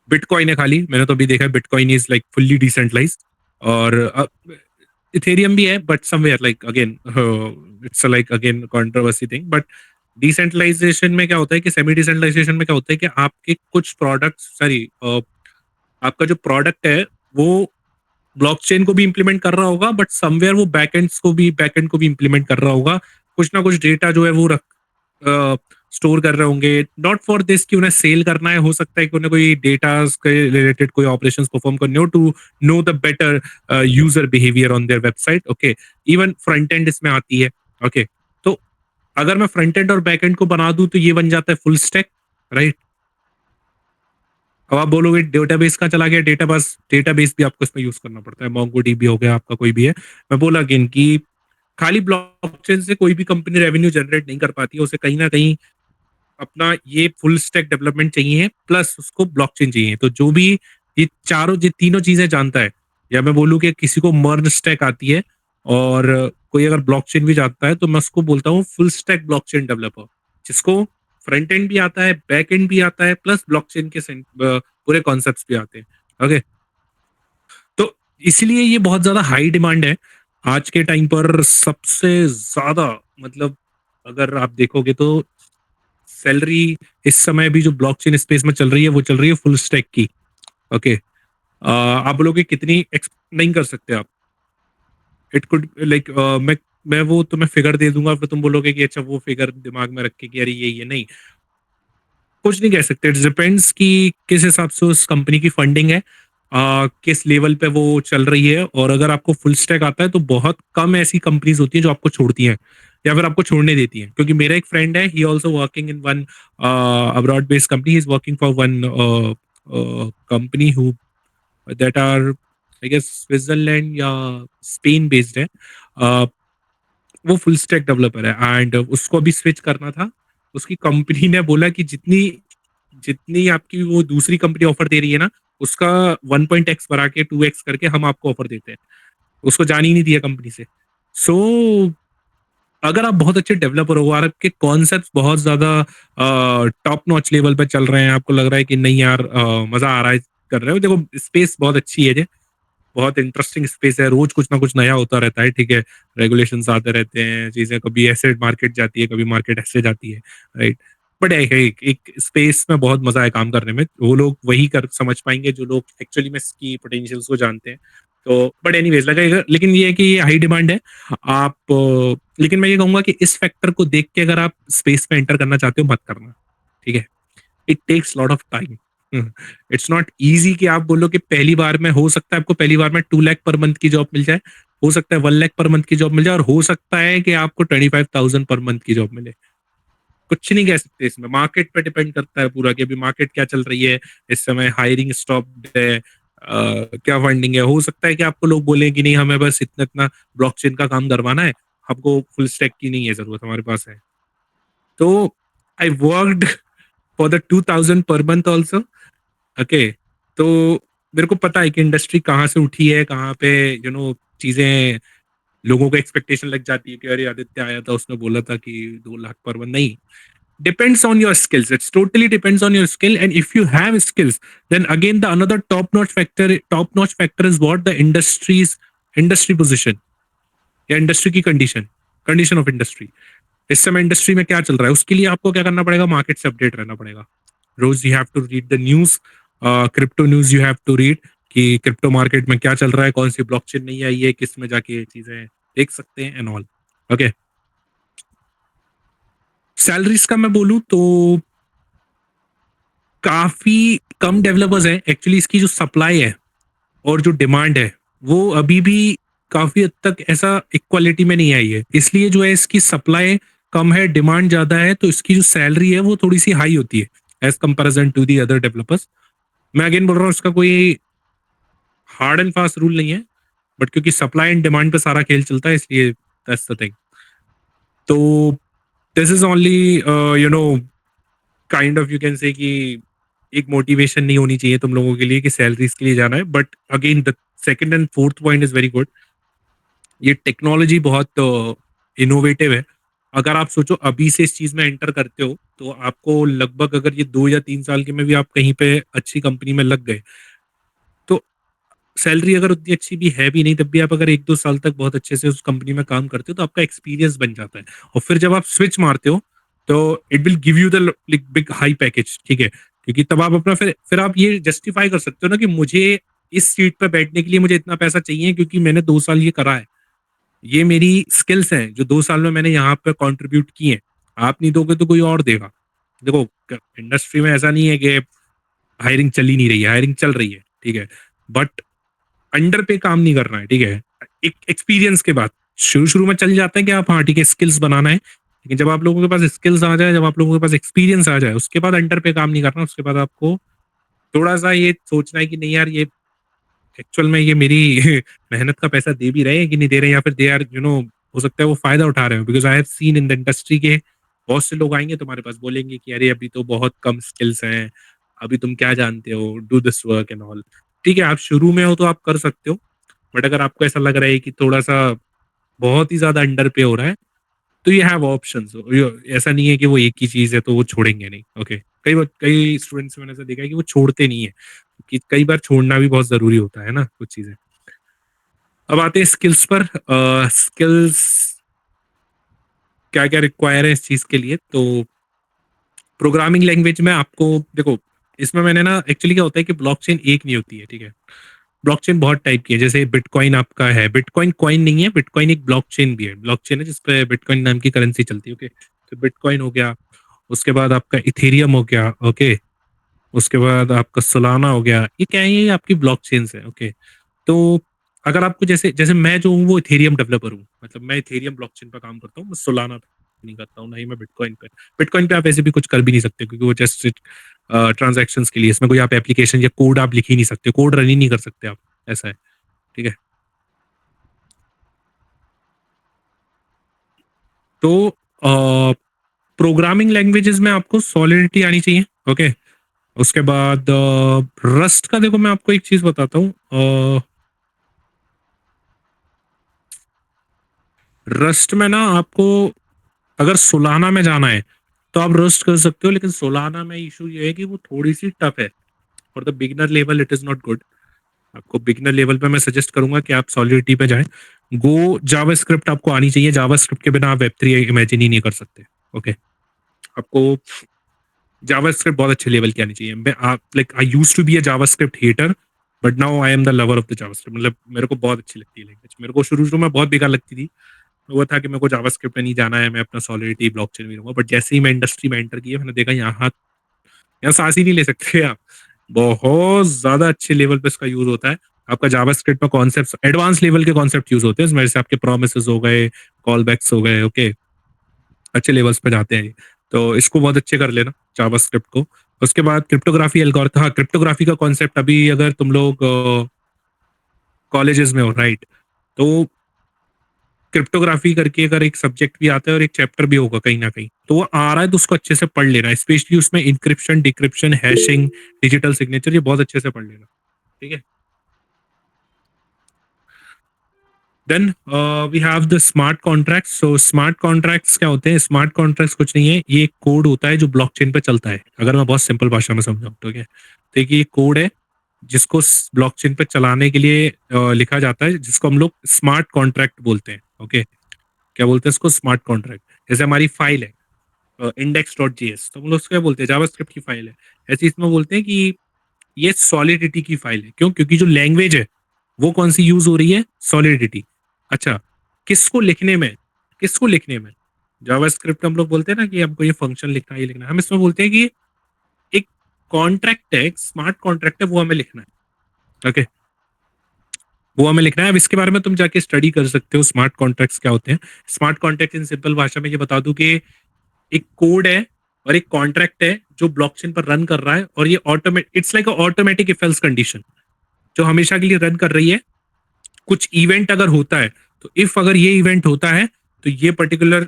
बिटकॉइन है खाली मैंने तो अभी देखा है bitcoin is like fully decentralize और इथेरियम भी है but somewhere like again it's like again controversy thing but decentralization में क्या होता है कि सेमी डिसेंट्रलाइजेशन में क्या होता है कि आपके कुछ प्रोडक्ट्स सॉरी आपका जो प्रोडक्ट है वो ब्लॉकचेन को भी इंप्लीमेंट कर रहा होगा बट समवेयर वो बैकएंड को भी इंप्लीमेंट कर रहा होगा कुछ ना कुछ डेटा जो है वो स्टोर कर रहे होंगे नॉट फॉर दिस कि उन्हें सेल करना है हो सकता है कि उन्हें कोई डेटा के रिलेटेड कोई ऑपरेशंस परफॉर्म करने हो to know the better user behaviour on their website okay even front end इसमें आती है ओके तो अगर मैं फ्रंट एंड और बैक एंड को बना दूं तो ये बन जाता है फुल स्टैक राइट अब आप बोलोगे डेटाबेस का चला गया डेटाबेस भी आपको इसमें यूज करना पड़ता है मोंगोडीबी हो गया आपका कोई भी है मैं बोला अगेन कि खाली ब्लॉकचेन से कोई भी कंपनी रेवेन्यू जनरेट नहीं कर पाती है उसे कहीं ना कहीं अपना ये फुल स्टैक डेवलपमेंट चाहिए प्लस उसको ब्लॉकचेन चाहिए तो जो भी ये तीनों चीजें जानता है या मैं बोलूँ कि किसी को मर्ज स्टैक आती है और कोई अगर ब्लॉकचेन भी जानता है तो मैं उसको बोलता हूँ फुल स्टैक ब्लॉकचेन डेवलपर जिसको फ्रंट एंड भी आता है बैक एंड भी आता है प्लस ब्लॉकचेन के पूरे कॉन्सेप्ट्स भी आते हैं ओके तो इसलिए ये बहुत ज्यादा हाई डिमांड है आज के टाइम पर सबसे ज्यादा मतलब अगर आप देखोगे तो सैलरी इस समय भी जो ब्लॉकचेन स्पेस में चल रही है वो चल रही है फुल स्टैक की ओके आप बोलोगे कितनी नहीं कर सकते आप इट कुड लाइक मैं वो तुम्हें फिगर दे दूंगा फिर तुम बोलोगे कि अच्छा वो फिगर दिमाग में रख के कि अरे ये नहीं कुछ नहीं कह सकते इट डिपेंड्स कि किस हिसाब से उस कंपनी की फंडिंग है किस लेवल पे वो चल रही है और अगर आपको फुल स्टैक आता है तो बहुत कम ऐसी कंपनीज होती है जो आपको छोड़ती हैं या फिर आपको छोड़ने देती हैं क्योंकि मेरा एक फ्रेंड है he also working in one abroad based company he is working for one company who that are I guess Switzerland या स्पेन बेस्ड है वो फुल स्टैक डेवलपर है एंड उसको अभी स्विच करना था उसकी कंपनी ने बोला कि जितनी जितनी आपकी वो दूसरी कंपनी ऑफर दे रही है ना उसका 1.x बढ़ा के 2x करके हम आपको ऑफर देते हैं उसको जान ही नहीं दिया कंपनी से सो अगर आप बहुत अच्छे डेवलपर हो और आपके कॉन्सेप्ट बहुत ज्यादा टॉप नॉच लेवल पे चल रहे हैं आपको लग रहा है कि नहीं यार मजा आ रहा है कर रहे हो। देखो स्पेस बहुत अच्छी है, बहुत इंटरेस्टिंग स्पेस है, रोज कुछ ना कुछ नया होता रहता है, ठीक है। रेगुलेशंस आते रहते हैं, चीजें कभी ऐसे मार्केट जाती है, कभी मार्केट ऐसे जाती है, राइट। बट एक स्पेस में बहुत मजा है काम करने में। वो लोग वही कर समझ पाएंगे जो लोग एक्चुअली में इसकी पोटेंशियल्स को जानते हैं। तो बट एनीवेज लगेगा, लेकिन ये है कि ये हाई डिमांड है। आप लेकिन मैं ये कहूंगा कि इस फैक्टर को देख के अगर आप स्पेस में एंटर करना चाहते हो मत करना, ठीक है। It takes lot of time. It's not easy कि आप बोलो कि पहली बार में, हो सकता है आपको पहली बार में 2 लाख पर मंथ की जॉब मिल जाए, हो सकता है 1 लाख पर मंथ की जॉब मिल जाए, और हो सकता है कि आपको 25,000 पर मंथ की जॉब मिले। कुछ नहीं कह सकते इसमें, मार्केट पे डिपेंड करता है पूरा कि अभी मार्केट क्या चल रही है इस समय, हायरिंग स्टॉप है, क्या फंडिंग है। हो सकता है कि आपको लोग बोले कि नहीं हमें बस इतना इतना ब्लॉकचेन का काम करवाना है, आपको फुल स्टैक की नहीं है जरूरत, हमारे पास है। तो I worked for the 2,000 per month also, okay. तो मेरे को पता है कि इंडस्ट्री कहाँ से उठी है, कहाँ पे चीजें, लोगों को एक्सपेक्टेशन लग जाती है कि अरे आदित्य आया था उसने बोला था कि 2 लाख पर मंथ। नहीं, depends on your skills. It's totally depends on your skill, and if you have skills, then again the another top notch factor is what the industry position या इंडस्ट्री की कंडीशन ऑफ इंडस्ट्री। इस समय industry में क्या चल रहा है, उसके लिए आपको क्या करना पड़ेगा, मार्केट से अपडेट रहना पड़ेगा। रोज you have to read the news, crypto news you have to read, कि क्रिप्टो मार्केट में क्या चल रहा है, कौन सी ब्लॉकचेन नहीं आई है, किस में जाके ये चीजें देख सकते हैं एंड ऑल, ओके। सैलरीज का मैं बोलूं तो काफी कम डेवलपर्स हैं एक्चुअली। इसकी जो सप्लाई है और जो डिमांड है वो अभी भी काफी हद तक ऐसा इक्वालिटी में नहीं आई है, इसलिए जो है इसकी सप्लाई कम है, डिमांड ज्यादा है, तो इसकी जो सैलरी है वो थोड़ी सी हाई होती है as comparison to the other developers. मैं अगेन बोल रहा हूँ इसका कोई हार्ड एंड फास्ट रूल नहीं है, बट क्योंकि सप्लाई एंड डिमांड पे सारा खेल चलता है इसलिए दैट्स द थिंग। तो this is only kind of, you can say कि एक मोटिवेशन नहीं होनी चाहिए तुम लोगों के लिए कि सैलरीज के लिए जाना है। But again the second and fourth point is very good. ये टेक्नोलॉजी बहुत इनोवेटिव है। अगर आप सोचो अभी से इस चीज में एंटर करते हो तो आपको लगभग, अगर ये 2 या 3 साल के में भी आप कहीं पे अच्छी कंपनी में लग गए, तो सैलरी अगर उतनी अच्छी भी है भी नहीं, तब भी आप अगर 1-2 साल तक बहुत अच्छे से उस कंपनी में काम करते हो तो आपका एक्सपीरियंस बन जाता है। और फिर जब आप स्विच मारते हो तो it will give you the big high package, ठीक है। क्योंकि तब आप अपना फिर आप ये जस्टिफाई कर सकते हो ना कि मुझे इस सीट पर बैठने के लिए मुझे इतना पैसा चाहिए क्योंकि मैंने 2 साल ये करा है, ये मेरी स्किल्स हैं जो 2 साल में मैंने यहाँ पे कंट्रीब्यूट की है। आप नहीं दोगे तो कोई और देगा। देखो इंडस्ट्री में ऐसा नहीं है कि हायरिंग चल ही नहीं रही है, हायरिंग चल रही है, ठीक है। बट अंडर पे काम नहीं करना है, ठीक है। एक एक्सपीरियंस के बाद शुरू शुरू में चल जाता है कि आप हाँ ठीक है स्किल्स बनाना है, लेकिन जब आप लोगों के पास स्किल्स आ जाए, जब आप लोगों के पास एक्सपीरियंस आ जाए, उसके बाद अंडर पे काम नहीं करना। उसके बाद आपको थोड़ा सा ये सोचना है कि नहीं यार, ये एक्चुअल में ये मेरी मेहनत का पैसा दे भी रहे हैं कि नहीं दे रहे हैं, या फिर दे आर हो सकता है वो फायदा उठा रहे हो। Because I have seen in the industry के बहुत से लोग आएंगे तुम्हारे पास, बोलेंगे कि अरे अभी तो बहुत कम स्किल्स हैं, अभी तुम क्या जानते हो, do this work and all. ठीक है, आप शुरू में हो तो आप कर सकते हो, बट अगर आपको ऐसा लग रहा है कि थोड़ा सा बहुत ही ज्यादा अंडर पे हो रहा है, तो यू हैव ऑप्शंस। ऐसा नहीं है कि वो एक ही चीज है तो वो छोड़ेंगे नहीं, ओके। कई स्टूडेंट्स मैंने ऐसा देखा है कि वो छोड़ते नहीं है, कि कई बार छोड़ना भी बहुत जरूरी होता है ना कुछ चीजें। अब आते हैं स्किल्स पर। स्किल्स क्या क्या रिक्वायर है इस चीज के लिए, तो प्रोग्रामिंग लैंग्वेज में आपको देखो, इसमें मैंने ना एक्चुअली क्या होता है कि ब्लॉकचेन एक नहीं होती है, ठीक है। ब्लॉकचेन बहुत टाइप की है। जैसे बिटकॉइन आपका है, बिटकॉइन कॉइन नहीं है, बिटकॉइन एक ब्लॉकचेन भी है। ब्लॉकचेन है जिसपे बिटकॉइन नाम की करेंसी चलती है, ओके। तो बिटकॉइन हो गया, उसके बाद आपका इथेरियम हो गया, ओके। उसके बाद आपका सोलाना हो गया। ये क्या है, ये आपकी ब्लॉकचेन्स है, ओके। तो अगर आपको जैसे जैसे मैं जो हूँ वो इथेरियम डेवलपर हूँ, मतलब मैं इथेरियम ब्लॉकचेन पर काम करता हूँ, मैं सोलाना पे नहीं करता हूँ, ना ही मैं बिटकॉइन पे। बिटकॉइन पे आप ऐसे भी कुछ कर भी नहीं सकते क्योंकि वो जस्ट ट्रांजैक्शंस के लिए, इसमें कोई आप एप्लीकेशन या कोड आप लिख ही नहीं सकते, कोड रन ही नहीं कर सकते आप, ऐसा है, ठीक है। तो प्रोग्रामिंग लैंग्वेजेस में आपको सॉलिडिटी आनी चाहिए, ओके। उसके बाद रस्ट का देखो, मैं आपको एक चीज बताता हूँ। रस्ट में ना आपको अगर सोलाना में जाना है तो आप रस्ट कर सकते हो, लेकिन सोलाना में इशू ये है कि वो थोड़ी सी टफ है। For the beginner level it is not good. आपको बिगिनर लेवल पे मैं सजेस्ट करूंगा कि आप सॉलिडिटी पे जाएं। गो जावास्क्रिप्ट आपको आनी चाहिए, जावास्क्रिप्ट के बिना आप वेब3 इमेजिन ही नहीं कर सकते। ओके, आपको जावास्क्रिप्ट बहुत अच्छे लेवल की आनी चाहिए। मैं आप like I used to be a JavaScript hater, but now I am the lover of the JavaScript. मतलब मेरे को बहुत अच्छी लगती है लैंग्वेज। मेरे को शुरू शुरू में बहुत बेकार लगती थी, वो था कि मेरे को जावास्क्रिप्ट में नहीं जाना है, मैं अपना सॉलिडिटी ब्लॉकचेन में रहूंगा। बट जैसे ही मैं इंडस्ट्री में एंटर किया, मैंने देखा यहाँ सांस ही नहीं ले सकते आप। बहुत ज्यादा अच्छे लेवल पे इसका यूज होता है। आपका जावास्क्रिप्ट में कॉन्सेप्ट, एडवांस लेवल के कॉन्सेप्ट यूज होते हैं इसमें, जैसे आपके प्रोमिसेस हो गए, कॉल बैक्स हो गए। ओके, अच्छे लेवल्स पे जाते हैं ये। तो इसको बहुत अच्छे कर लेना जावास्क्रिप्ट को। उसके बाद क्रिप्टोग्राफी एल्गोरिथम, हाँ क्रिप्टोग्राफी का कॉन्सेप्ट अभी अगर तुम लोग कॉलेजेस में हो, राइट, तो क्रिप्टोग्राफी करके अगर एक सब्जेक्ट भी आता है और एक चैप्टर भी होगा कहीं ना कहीं, तो वो आ रहा है तो उसको अच्छे से पढ़ लेना। स्पेशली उसमें encryption, decryption, hashing, digital signature, ये बहुत अच्छे से पढ़ लेना। ठीक है। Then we have the smart contracts. So smart contracts क्या होते हैं? स्मार्ट कॉन्ट्रैक्ट्स कुछ नहीं है, ये एक कोड होता है जो ब्लॉकचेन पे चलता है, अगर मैं बहुत सिंपल भाषा में समझाऊं तो। क्या तो ये कोड है जिसको ब्लॉकचेन पे चलाने के लिए लिखा जाता है, जिसको हम लोग स्मार्ट कॉन्ट्रैक्ट बोलते हैं। ओके, क्या बोलते हैं इसको? Smart contract. जैसे हमारी फाइल है index.js, तो हम लोग उसको क्या बोलते हैं? जावास्क्रिप्ट की फाइल है। ऐसे इसमें बोलते हैं कि ये सॉलिडिटी की फाइल है। क्यों? क्योंकि जो लैंग्वेज है वो कौन सी यूज हो रही है? सॉलिडिटी। अच्छा, किसको लिखने में? किसको लिखने में? जावास्क्रिप्ट हम लोग बोलते हैं ना कि हमको ये फंक्शन लिखना है, ये लिखना है। हम इसमें बोलते हैं कि एक कॉन्ट्रैक्ट है, एक स्मार्ट कॉन्ट्रैक्ट है, वो हमें लिखना है। ओके, वो हमें लिखना है। अब इसके बारे में तुम जाके स्टडी कर सकते हो, स्मार्ट कॉन्ट्रैक्ट्स क्या होते हैं। स्मार्ट कॉन्ट्रैक्ट इन सिंपल भाषा में ये बता दूं कि एक कोड है और एक कॉन्ट्रैक्ट है जो ब्लॉकचेन पर रन कर रहा है, और ये automatic, it's like automatic if else condition जो हमेशा के लिए रन कर रही है। कुछ इवेंट अगर होता है तो इफ अगर ये इवेंट होता है तो ये पर्टिकुलर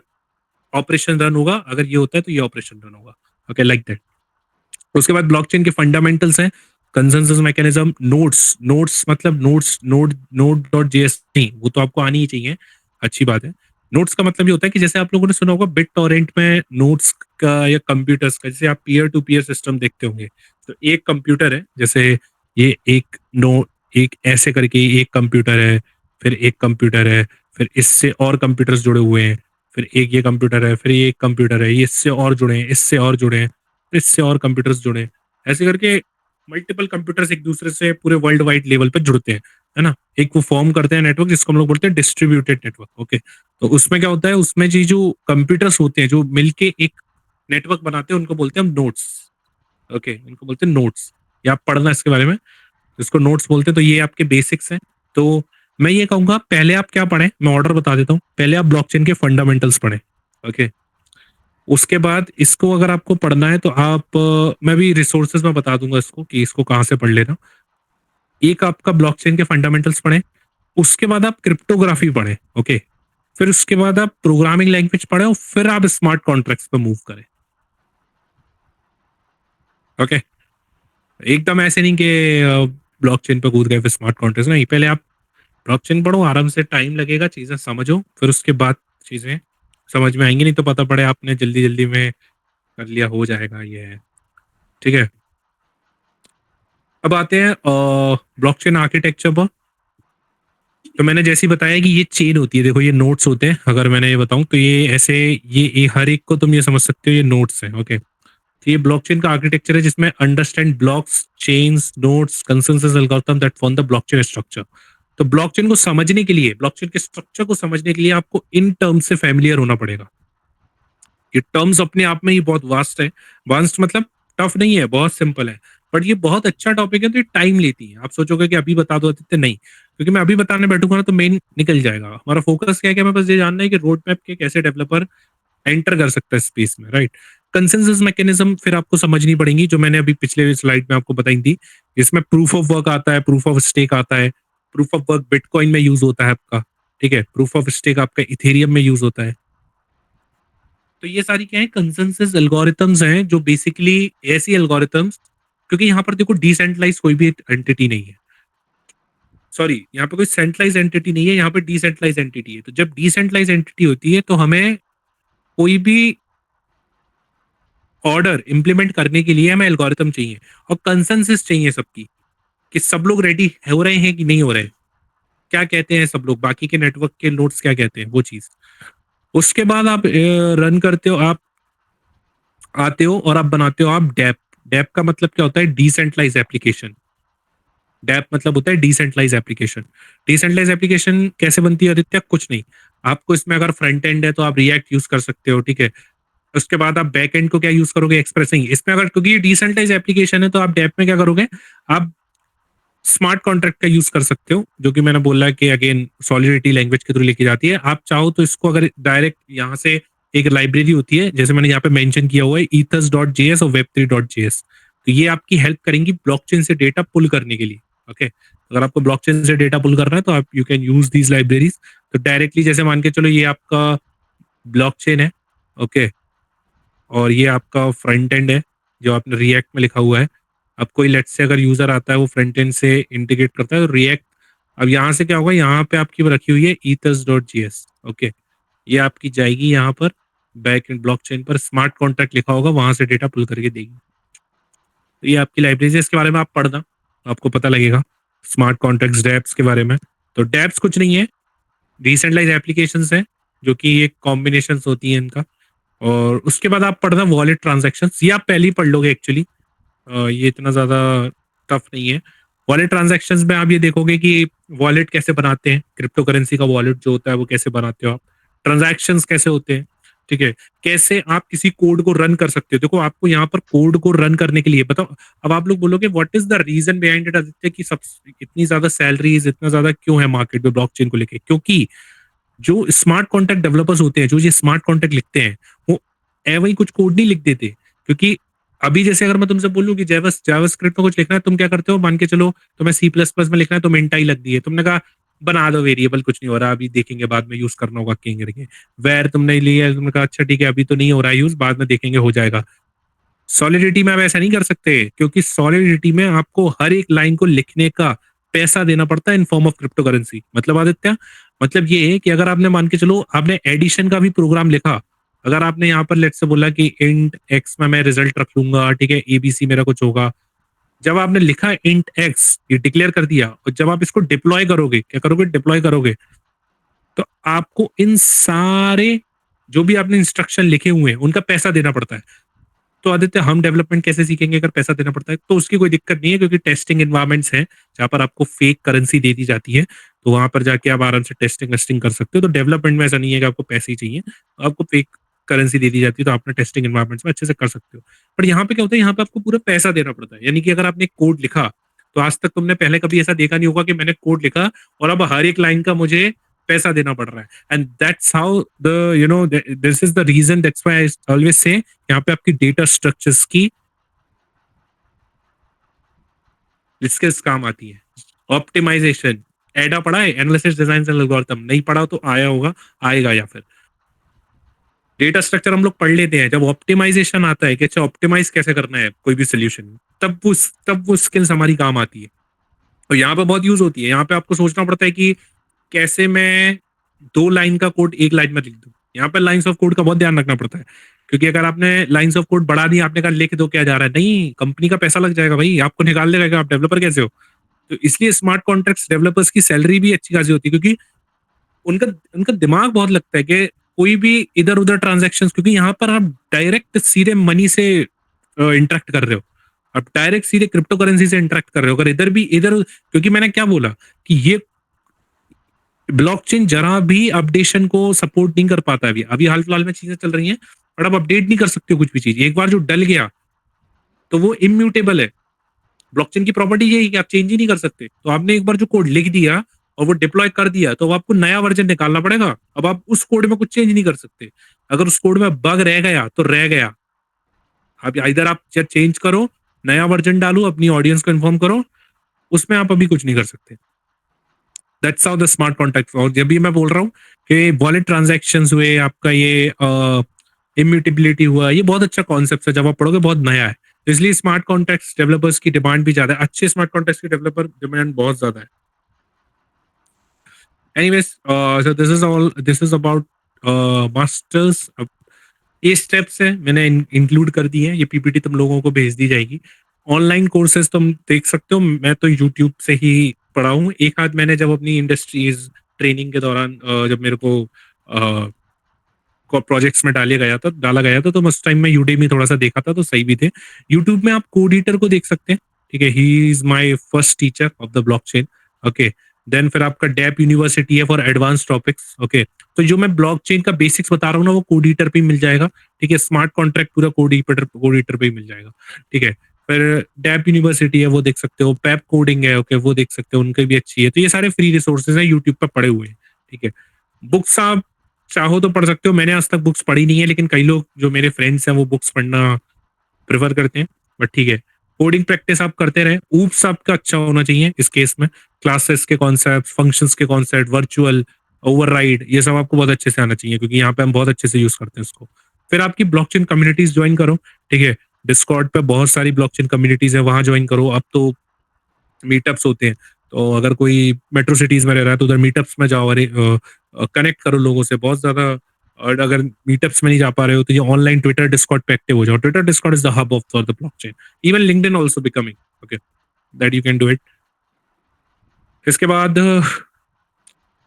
ऑपरेशन रन होगा, अगर ये होता है तो ये ऑपरेशन रन होगा। Okay, like that. उसके बाद ब्लॉकचेन के फंडामेंटल्स हैं। Consensus mechanism, nodes. नोड्स मतलब नोड्स, नोड डॉट जेएस नहीं, वो तो आपको आनी ही चाहिए, अच्छी बात है। नोड्स का मतलब ये होता है कि जैसे आप लोगों ने सुना होगा बिट टॉरेंट में नोड्स का या कंप्यूटर्स का, जैसे आप पीयर टू पीयर सिस्टम देखते होंगे, तो एक कंप्यूटर है, जैसे ये एक नो एक ऐसे करके एक कंप्यूटर है, फिर एक कंप्यूटर है, फिर इससे और कंप्यूटर्स जुड़े हुए हैं, फिर एक ये कंप्यूटर है, फिर ये एक कंप्यूटर है, ये इससे और जुड़े हैं, इससे और जुड़े हैं, इससे और कंप्यूटर्स जुड़े हैं। ऐसे करके मल्टीपल कंप्यूटर्स एक दूसरे से पूरे वर्ल्ड वाइड लेवल पे जुड़ते हैं, है ना। एक वो फॉर्म करते हैं नेटवर्क, जिसको हम लोग बोलते हैं डिस्ट्रीब्यूटेड नेटवर्क। ओके, तो उसमें क्या होता है? उसमें जी जो कंप्यूटर्स होते हैं जो मिलके एक नेटवर्क बनाते हैं, उनको बोलते हैं हम नोड्स। ओके, उनको बोलते हैं नोड्स। ये आप पढ़ना इसके बारे में, इसको नोट्स बोलते हैं। तो ये आपके बेसिक्स हैं। तो मैं ये कहूंगा पहले आप क्या पढ़ें, मैं ऑर्डर बता देता हूँ। पहले आप ब्लॉकचेन के फंडामेंटल्स पढ़ें। ओके, उसके बाद इसको अगर आपको पढ़ना है तो आप मैं भी रिसोर्सेज में बता दूंगा इसको कि इसको कहाँ से पढ़ लेना। एक आपका ब्लॉकचेन के फंडामेंटल्स पढ़ें, उसके बाद आप क्रिप्टोग्राफी पढ़ें। ओके, फिर उसके बाद आप प्रोग्रामिंग लैंग्वेज पढ़ें, और फिर आप स्मार्ट कॉन्ट्रैक्ट्स पे मूव करें। ओके, एकदम ऐसे नहीं कि ब्लॉकचेन पे कूद गए फिर स्मार्ट कॉन्ट्रैक्ट्स नहीं। पहले आप ब्लॉकचेन पढ़ो, आराम से, टाइम लगेगा, चीजें समझो, फिर उसके बाद चीजें समझ में आएंगी। नहीं तो पता पड़े आपने जल्दी जल्दी में कर लिया, हो जाएगा ये है। ठीक है, अब आते हैं ब्लॉकचेन आर्किटेक्चर पर। तो मैंने जैसे ही बताया कि ये चेन होती है, देखो ये नोट्स होते हैं। अगर मैंने ये बताऊं तो ये ऐसे, ये हर एक को तुम ये समझ सकते हो, ये नोट्स हैं। ओके, तो ये ब्लॉकचेन का आर्किटेक्चर है जिसमें understand blocks, chains, nodes, consensus algorithm that form the blockchain structure. तो ब्लॉकचेन को समझने के लिए, ब्लॉकचेन के स्ट्रक्चर को समझने के लिए आपको इन टर्म्स से फैमिलियर होना पड़ेगा। ये टर्म्स अपने आप में ही बहुत वास्ट है। वास्ट मतलब टफ नहीं है, बहुत सिंपल है। बट ये बहुत अच्छा टॉपिक है, तो ये टाइम लेती है। आप सोचोगे कि अभी बता दो आदित्य, नहीं, क्योंकि मैं अभी बताने बैठूंगा ना तो मेन निकल जाएगा। हमारा फोकस क्या है कि हमें बस ये जानना है कि रोड मैप के कैसे डेवलपर एंटर कर सकता है स्पेस में, राइट। कंसेंसस मैकेनिज्म फिर आपको समझनी पड़ेगी, जो मैंने अभी पिछले स्लाइड में आपको बताई थी। इसमें प्रूफ ऑफ वर्क आता है, प्रूफ ऑफ स्टेक आता है। प्रूफ ऑफ वर्क बिटकॉइन में यूज होता है आपका, ठीक है। प्रूफ ऑफ स्टेक आपका इथेरियम में यूज होता है। तो ये सारी क्या है? कंसेंसस एल्गोरिथम्स हैं, जो बेसिकली ऐसी एल्गोरिथम्स, क्योंकि यहाँ पर देखो डिसेंट्रलाइज कोई भी एंटिटी नहीं है, सॉरी, यहाँ पे कोई सेंट्रलाइज एंटिटी नहीं है, यहाँ पे डिसेंट्रलाइज एंटिटी है। तो जब डिसेंट्रलाइज एंटिटी होती है तो हमें कोई भी ऑर्डर इम्प्लीमेंट करने के लिए हमें एल्गोरिथम चाहिए और कंसेंसस चाहिए सबकी, कि सब लोग रेडी हो रहे हैं कि नहीं हो रहे, क्या कहते हैं सब लोग, बाकी के नेटवर्क के नोड्स क्या कहते हैं, वो चीज। उसके बाद आप रन करते हो, आप आते हो और आप बनाते हो आप डैप। डैप का मतलब क्या होता है? Decentralise application. डैप मतलब होता है डिसेंट्रलाइज एप्लीकेशन। डिसेंट्रलाइज एप्लीकेशन कैसे बनती है आदित्य? कुछ नहीं, आपको इसमें अगर फ्रंट एंड है तो आप रिएक्ट यूज कर सकते हो, ठीक है। उसके बाद आप बैक एंड को क्या यूज करोगे? एक्सप्रेस नहीं। इसमें अगर, क्योंकि ये डिसेंट्रलाइज एप्लीकेशन है, तो आप डैप में क्या करोगे? आप स्मार्ट कॉन्ट्रैक्ट का यूज कर सकते हो, जो कि मैंने बोला कि अगेन सॉलिडिटी लैंग्वेज के थ्रू लेके जाती है। आप चाहो तो इसको अगर डायरेक्ट यहाँ से, एक लाइब्रेरी होती है जैसे मैंने यहाँ पे मेंशन किया हुआ है, ethers.js और web3.js, तो ये आपकी हेल्प करेंगी ब्लॉकचेन से डेटा पुल करने के लिए। ओके, अगर आपको ब्लॉकचेन से डेटा पुल करना है तो आप you can use these libraries. तो डायरेक्टली जैसे मान के चलो ये आपका ब्लॉकचेन है, ओके, और ये आपका फ्रंट एंड है जो आपने रिएक्ट में लिखा हुआ है। अब कोई लेट से अगर यूजर आता है वो फ्रंट एंड से इंटीग्रेट करता है तो रिएक्ट, अब यहाँ से क्या होगा? यहाँ पे आपकी रखी हुई है ethers.js, ओके, ये आपकी जाएगी यहाँ पर बैक एंड ब्लॉकचेन पर, स्मार्ट कॉन्ट्रैक्ट लिखा होगा, वहां से डेटा पुल करके देगी। तो ये आपकी लाइब्रेरी है, इसके बारे में आप पढ़ना, आपको पता लगेगा स्मार्ट कॉन्ट्रैक्ट्स डैप्स के बारे में। तो डैप्स कुछ नहीं है, डिसेंट्रलाइज एप्लीकेशंस है, जो कि एक कॉम्बिनेशन होती है इनका। और उसके बाद आप पढ़ना वॉलेट ट्रांजैक्शंस, ये आप पहले ही पढ़ लोगे एक्चुअली, ये इतना ज्यादा टफ नहीं है। वॉलेट ट्रांजैक्शंस में आप ये देखोगे कि वॉलेट कैसे बनाते हैं, क्रिप्टो करेंसी का वॉलेट जो होता है वो कैसे बनाते हो आप, ट्रांजैक्शंस कैसे होते हैं, ठीक है, कैसे आप किसी कोड को रन कर सकते हो। देखो आपको यहाँ पर कोड को रन करने के लिए बताओ, अब आप लोग बोलोगे what is the reason behind it Aditya, कि सब इतनी ज्यादा सैलरीज, इतना ज्यादा क्यों है मार्केट में ब्लॉकचेन को लेके? क्योंकि जो स्मार्ट कॉन्ट्रैक्ट डेवलपर्स होते हैं, जो ये स्मार्ट कॉन्ट्रैक्ट लिखते हैं, वो वही कुछ कोड नहीं लिख देते। क्योंकि अभी जैसे अगर मैं तुमसे बोलूं कि जावास्क्रिप्ट में कुछ लिखना है, तुम क्या करते हो? मान के चलो तुम्हें सी प्लस प्लस में लिखना है, तो मिंटाई लग दी है, तुमने कहा बना दो वेरिएबल, कुछ नहीं हो रहा, अभी देखेंगे बाद में यूज करना होगा कहीं करके। वेर तुमने लिया, तुमने कहा अच्छा ठीक है अभी तो नहीं हो रहा है यूज, बाद में देखेंगे हो जाएगा। सॉलिडिटी में आप ऐसा नहीं कर सकते, क्योंकि सॉलिडिटी में आपको हर एक लाइन को लिखने का पैसा देना पड़ता है in form of crypto currency. मतलब आदित्य, मतलब ये है कि अगर आपने मान के चलो आपने एडिशन का भी प्रोग्राम लिखा, अगर आपने यहाँ पर लेट से बोला कि इंट एक्स में मैं रिजल्ट रख लूंगा, ठीक है, एबीसी मेरा कुछ होगा, जब आपने लिखा इंट एक्स, ये डिक्लेयर कर दिया, और जब आप इसको डिप्लॉय करोगे, क्या करोगे? डिप्लॉय करोगे, तो आपको इन सारे जो भी आपने इंस्ट्रक्शन लिखे हुए हैं उनका पैसा देना पड़ता है। तो आदित्य हम डेवलपमेंट कैसे सीखेंगे अगर पैसा देना पड़ता है? तो उसकी कोई दिक्कत नहीं है, क्योंकि टेस्टिंग एनवायरमेंट्स हैं जहां पर आपको फेक करेंसी दे दी जाती है, तो वहां पर जाके आप आराम से टेस्टिंग कर सकते हो। तो डेवलपमेंट में ऐसा नहीं है कि आपको पैसे ही चाहिए, आपको फेक करेंसी दे दी जाती है, तो आपने टेस्टिंग एनवायरमेंट्स में अच्छे से कर सकते हो। पर यहाँ पे क्या होता है? यहाँ पे आपको पूरा पैसा देना पड़ता है। यानी कि अगर आपने कोड लिखा, तो आज तक तुमने पहले कभी ऐसा देखा नहीं होगा कि मैंने कोड लिखा और अब हर एक लाइन का मुझे पैसा देना पड़ रहा है। And that's how the this is the reason, that's why I always say यहाँ पे आपकी डेटा स्ट्रक्चर्स की स्किल्स काम आती है। ऑप्टिमाइजेशन, एडा पढ़ा है? एनालिसिस डिजाइन एंड एल्गोरिथम नहीं पढ़ा तो आया होगा, आएगा, या फिर डेटा स्ट्रक्चर हम लोग पढ़ लेते हैं। जब ऑप्टिमाइजेशन आता है कि अच्छा ऑप्टिमाइज कैसे करना है कोई भी सोल्यूशन, तब वो स्किल्स हमारी काम आती है। और यहाँ पे बहुत यूज होती है। यहाँ पे आपको सोचना पड़ता है कि कैसे मैं 2 लाइन का कोड 1 लाइन में लिख दूं। यहाँ पे लाइंस ऑफ कोड का बहुत ध्यान रखना पड़ता है, क्योंकि अगर आपने लाइंस ऑफ कोड बढ़ा दिया, आपने कहा लिख दो क्या जा रहा है, नहीं, कंपनी का पैसा लग जाएगा भाई, आपको निकाल देगा, आप डेवलपर कैसे हो? तो इसलिए स्मार्ट कॉन्ट्रैक्ट्स डेवलपर्स की सैलरी भी अच्छी खासी होती है, क्योंकि उनका उनका दिमाग बहुत लगता है कि कोई भी इधर उधर ट्रांजेक्शन, क्योंकि यहाँ पर आप डायरेक्ट सीधे मनी से इंटरेक्ट कर रहे हो, आप डायरेक्ट सीधे क्रिप्टो करेंसी से इंटरेक्ट कर रहे हो। अगर इधर, क्योंकि मैंने क्या बोला कि ये ब्लॉकचेन जरा भी अपडेशन को सपोर्ट नहीं कर पाता है। अभी हाल फिलहाल में चीजें चल रही हैं, बट आप अपडेट नहीं कर सकते हो कुछ भी चीज। एक बार जो डल गया तो वो इम्यूटेबल है। ब्लॉकचेन की प्रॉपर्टी यही है कि आप चेंज ही नहीं कर सकते। तो आपने एक बार जो कोड लिख दिया और वो डिप्लॉय कर दिया, तो आपको नया वर्जन निकालना पड़ेगा। अब आप उस कोड में कुछ चेंज नहीं कर सकते। अगर उस कोड में बग रह गया तो रह गया। अब इधर आप चेंज करो, नया वर्जन डालो, अपनी ऑडियंस को इन्फॉर्म करो, उसमें आप अभी कुछ नहीं कर सकते। That's how the smart contract. और जब भी मैं बोल रहा हूँ कि वॉलेट ट्रांजैक्शंस हुए, आपका ये इम्यूटेबिलिटी हुआ, ये बहुत अच्छा कॉन्सेप्ट है, जब आप पढ़ोगे बहुत नया है। तो इसलिए स्मार्ट कॉन्ट्रैक्ट्स डेवलपर्स की डिमांड भी ज्यादा है, अच्छे स्मार्ट कॉन्ट्रैक्ट्स की डेवलपर डिमांड बहुत ज्यादा है। Anyways, so this is about masters. ये स्टेप्स है, मैंने इंक्लूड कर दी है, ये पीपीटी तुम लोगों को भेज दी जाएगी। ऑनलाइन कोर्सेज तुम देख सकते हो, मैं तो यूट्यूब से ही पढ़ा हूँ। एक आध मैंने जब अपनी इंडस्ट्रीज ट्रेनिंग के दौरान जब मेरे को प्रोजेक्ट्स में डाला गया था, तो उस टाइम में यूडेमी थोड़ा सा देखा था, तो सही भी थे। यूट्यूब में आप कोड ईटर को देख सकते हैं, ठीक है, he is my first teacher of the blockchain. Okay, then फिर आपका डैप यूनिवर्सिटी है फॉर एडवांस टॉपिक्स। ओके, तो जो मैं ब्लॉकचेन का बेसिक्स बता रहा हूँ ना, वो कोड ईटर पे ही मिल जाएगा, ठीक है। स्मार्ट कॉन्ट्रैक्ट पूरा कोड ईटर पे ही मिल जाएगा, ठीक है। फिर डैप यूनिवर्सिटी है, वो देख सकते हो। पैप कोडिंग है, ओके, वो देख सकते हो, उनकी भी अच्छी है। तो ये सारे फ्री रिसोर्सेज हैं, यूट्यूब पर पड़े हुए हैं, ठीक है। बुक्स आप चाहो तो पढ़ सकते हो, मैंने आज तक बुक्स पढ़ी नहीं है, लेकिन कई लोग जो मेरे फ्रेंड्स हैं वो बुक्स पढ़ना प्रेफर करते हैं, बट ठीक है। कोडिंग प्रैक्टिस आप करते रहे, ऊप्स आपका अच्छा होना चाहिए इस केस में। क्लासेस के कॉन्सेप्ट, फंक्शंस के कॉन्सेप्ट, वर्चुअल, ओवरराइड, ये सब आपको बहुत अच्छे से आना चाहिए, क्योंकि यहाँ पे हम बहुत अच्छे से यूज करते हैं इसको। फिर आपकी ब्लॉकचेन कम्युनिटीज ज्वाइन करो, ठीक है। डिस्कॉर्ड पे बहुत सारी ब्लॉकचेन कम्युनिटीज है, वहां ज्वाइन करो। अब तो मीटअप्स होते हैं, तो अगर कोई मेट्रो सिटीज में रह रहा है तो उधर मीटअप्स में जाओ, अरे कनेक्ट करो लोगों से बहुत ज्यादा। और अगर मीटअप्स में नहीं जा पा रहे हो तो ये ऑनलाइन ट्विटर डिस्कॉर्ड पे एक्टिव हो जाओ। Twitter Discord is the hub of for the blockchain. Even LinkedIn also becoming, okay, that you can do it. इसके बाद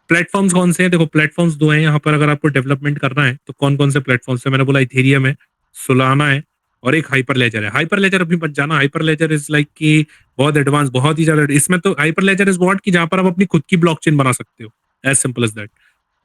प्लेटफॉर्म्स कौन से हैं? देखो, प्लेटफॉर्म्स दो हैं यहाँ पर, अगर आपको डेवलपमेंट करना है तो कौन कौन से प्लेटफॉर्म्स है? मैंने बोला इथेरियम है, सोलाना है, और एक हाइपरलेजर है। हाइपरलेजर अभी मत जाना, हाइपरलेजर इज लाइक कि बहुत एडवांस, बहुत ही ज्यादा। इसमें तो हाइपरलेजर इज व्हाट, कि जहां पर आप अपनी खुद की ब्लॉकचेन बना सकते हो, एज सिंपल एज दैट।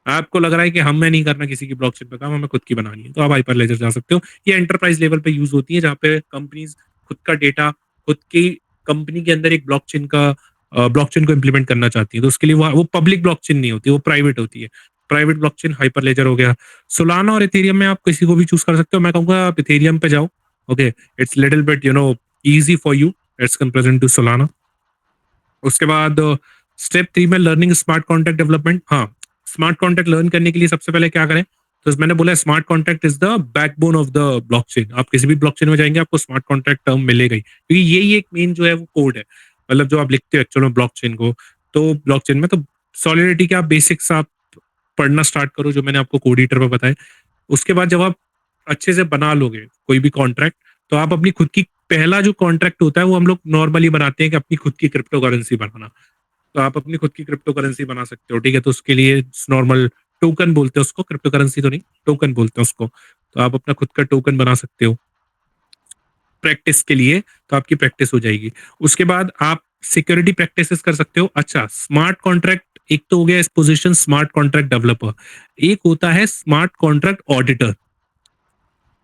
आपको लग रहा है कि हमें नहीं करना किसी की ब्लॉकचेन पे काम, हमें खुद की बनानी है, तो आप हाइपरलेजर जा सकते हो। ये एंटरप्राइज लेवल पे यूज होती है, जहाँ पे कंपनीज खुद का डेटा, खुद की कंपनी के अंदर एक ब्लॉकचेन को इम्प्लीमेंट करना चाहती है, तो उसके लिए वो पब्लिक ब्लॉकचेन नहीं होती, वो प्राइवेट होती है। प्राइवेट ब्लॉकचेन हाइपरलेजर हो गया। सोलाना और इथेरियम में आप किसी को भी चूज कर सकते हो। मैं कहूंगा आप इथेरियम पे जाओ, okay, it's little bit easy for you as comparison to Solana. उसके बाद स्टेप 3 में लर्निंग स्मार्ट कॉन्ट्रैक्ट डेवलपमेंट। हाँ, स्मार्ट कॉन्ट्रैक्ट लर्न करने के लिए सबसे पहले क्या करें? तो मैंने बोला smart contract is the backbone of the blockchain. आप किसी भी ब्लॉकचेन में जाएंगे आपको स्मार्ट कॉन्ट्रैक्ट टर्म मिलेगा ही, क्योंकि यही एक मेन जो है वो कोड है, मतलब जो आप लिखते हो एक्चुअल में ब्लॉकचेन को। तो ब्लॉकचेन में तो सॉलिडिटी के आप बेसिक्स आप पढ़ना स्टार्ट करो, जो मैंने आपको कोड एडिटर पर बताया। उसके बाद जब आप अच्छे से बना लोगे कोई भी कॉन्ट्रैक्ट, तो आप अपनी खुद की, पहला जो कॉन्ट्रैक्ट होता है वो हम लोग नॉर्मली बनाते हैं कि अपनी खुद की क्रिप्टो करेंसी बनाना। तो आप अपनी खुद की क्रिप्टो करेंसी बना सकते हो, ठीक है। तो उसके लिए नॉर्मल टोकन बोलते हैं उसको, क्रिप्टो करेंसी तो नहीं, टोकन बोलते हैं उसको। तो आप अपना खुद का टोकन बना सकते हो प्रैक्टिस के लिए, तो आपकी प्रैक्टिस हो जाएगी। उसके बाद आप सिक्योरिटी प्रैक्टिसेस कर सकते हो। अच्छा, स्मार्ट कॉन्ट्रैक्ट एक तो हो गया इस पोजीशन स्मार्ट कॉन्ट्रैक्ट डेवलपर, एक होता है स्मार्ट कॉन्ट्रैक्ट ऑडिटर।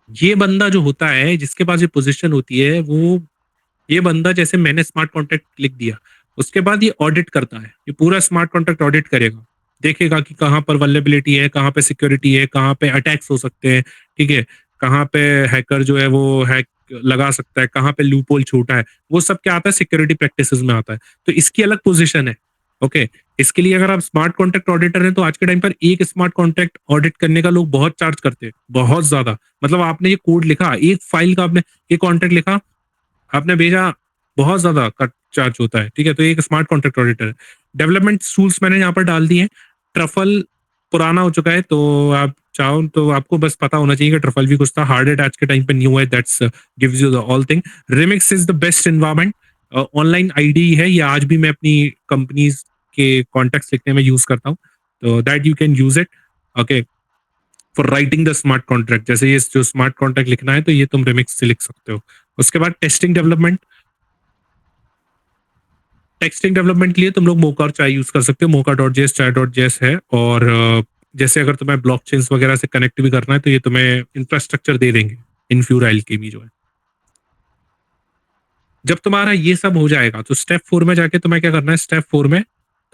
ये बंदा जो होता है, जिसके पास ये पोजीशन होती है, वो ये बंदा, जैसे मैंने स्मार्ट कॉन्ट्रैक्ट लिख दिया, उसके बाद ये ऑडिट करता है, ये पूरा स्मार्ट कॉन्ट्रैक्ट ऑडिट करेगा, देखेगा कि कहाँ पर वल्नरेबिलिटी है, कहाँ पे सिक्योरिटी है, कहाँ पे अटैक्स हो सकते हैं, ठीक है, कहाँ पे हैकर जो है वो हैक लगा सकता है, कहाँ पे लूपहोल छोटा है, वो सब क्या आता है, सिक्योरिटी प्रैक्टिसेस में आता है। तो इसकी अलग पोजीशन है, ओके। इसके लिए अगर आप स्मार्ट कॉन्ट्रैक्ट ऑडिटर हैं, तो आज के टाइम पर एक स्मार्ट कॉन्ट्रैक्ट ऑडिट करने का लोग बहुत चार्ज करते हैं, बहुत ज्यादा। मतलब आपने ये कोड लिखा, एक फाइल का आपने ये कॉन्ट्रैक्ट लिखा, आपने भेजा, बहुत ज्यादा कट चार्ज होता है, ठीक है। तो एक स्मार्ट कॉन्ट्रैक्ट ऑडिटर है। डेवलपमेंट टूल्स मैंने यहाँ पर डाल दिए। ट्रफल पुराना हो चुका है, तो आप चाहो तो आपको बस पता होना चाहिए कि ट्रफल भी कुछ था। हार्डेट आज के टाइम पे न्यू है, that's gives you the all thing. Remix is the best environment, online ID है, ये आज भी मैं अपनी कंपनीज के कॉन्टेक्ट्स लिखने में यूज करता हूँ, तो that you can use it, okay, for writing the smart contract. जैसे ये जो स्मार्ट कॉन्ट्रैक्ट लिखना है, तो ये तुम रिमिक्स से लिख सकते हो। उसके बाद टेस्टिंग डेवलपमेंट। टेक्सटिंग डेवलपमेंट के लिए तुम लोग मोका और चाय यूज कर सकते हो। मोका डॉट जेएस, चाय डॉट जेएस है। और जैसे अगर तुम्हें ब्लॉकचेन्स वगैरह से कनेक्ट भी करना है, तो ये तुम्हें इंफ्रास्ट्रक्चर दे देंगे, इन्फ्यूराइल के भी जो है। जब तुम्हारा ये सब हो जाएगा, तो स्टेप 4 में जाके तुम्हें क्या करना है? स्टेप 4 में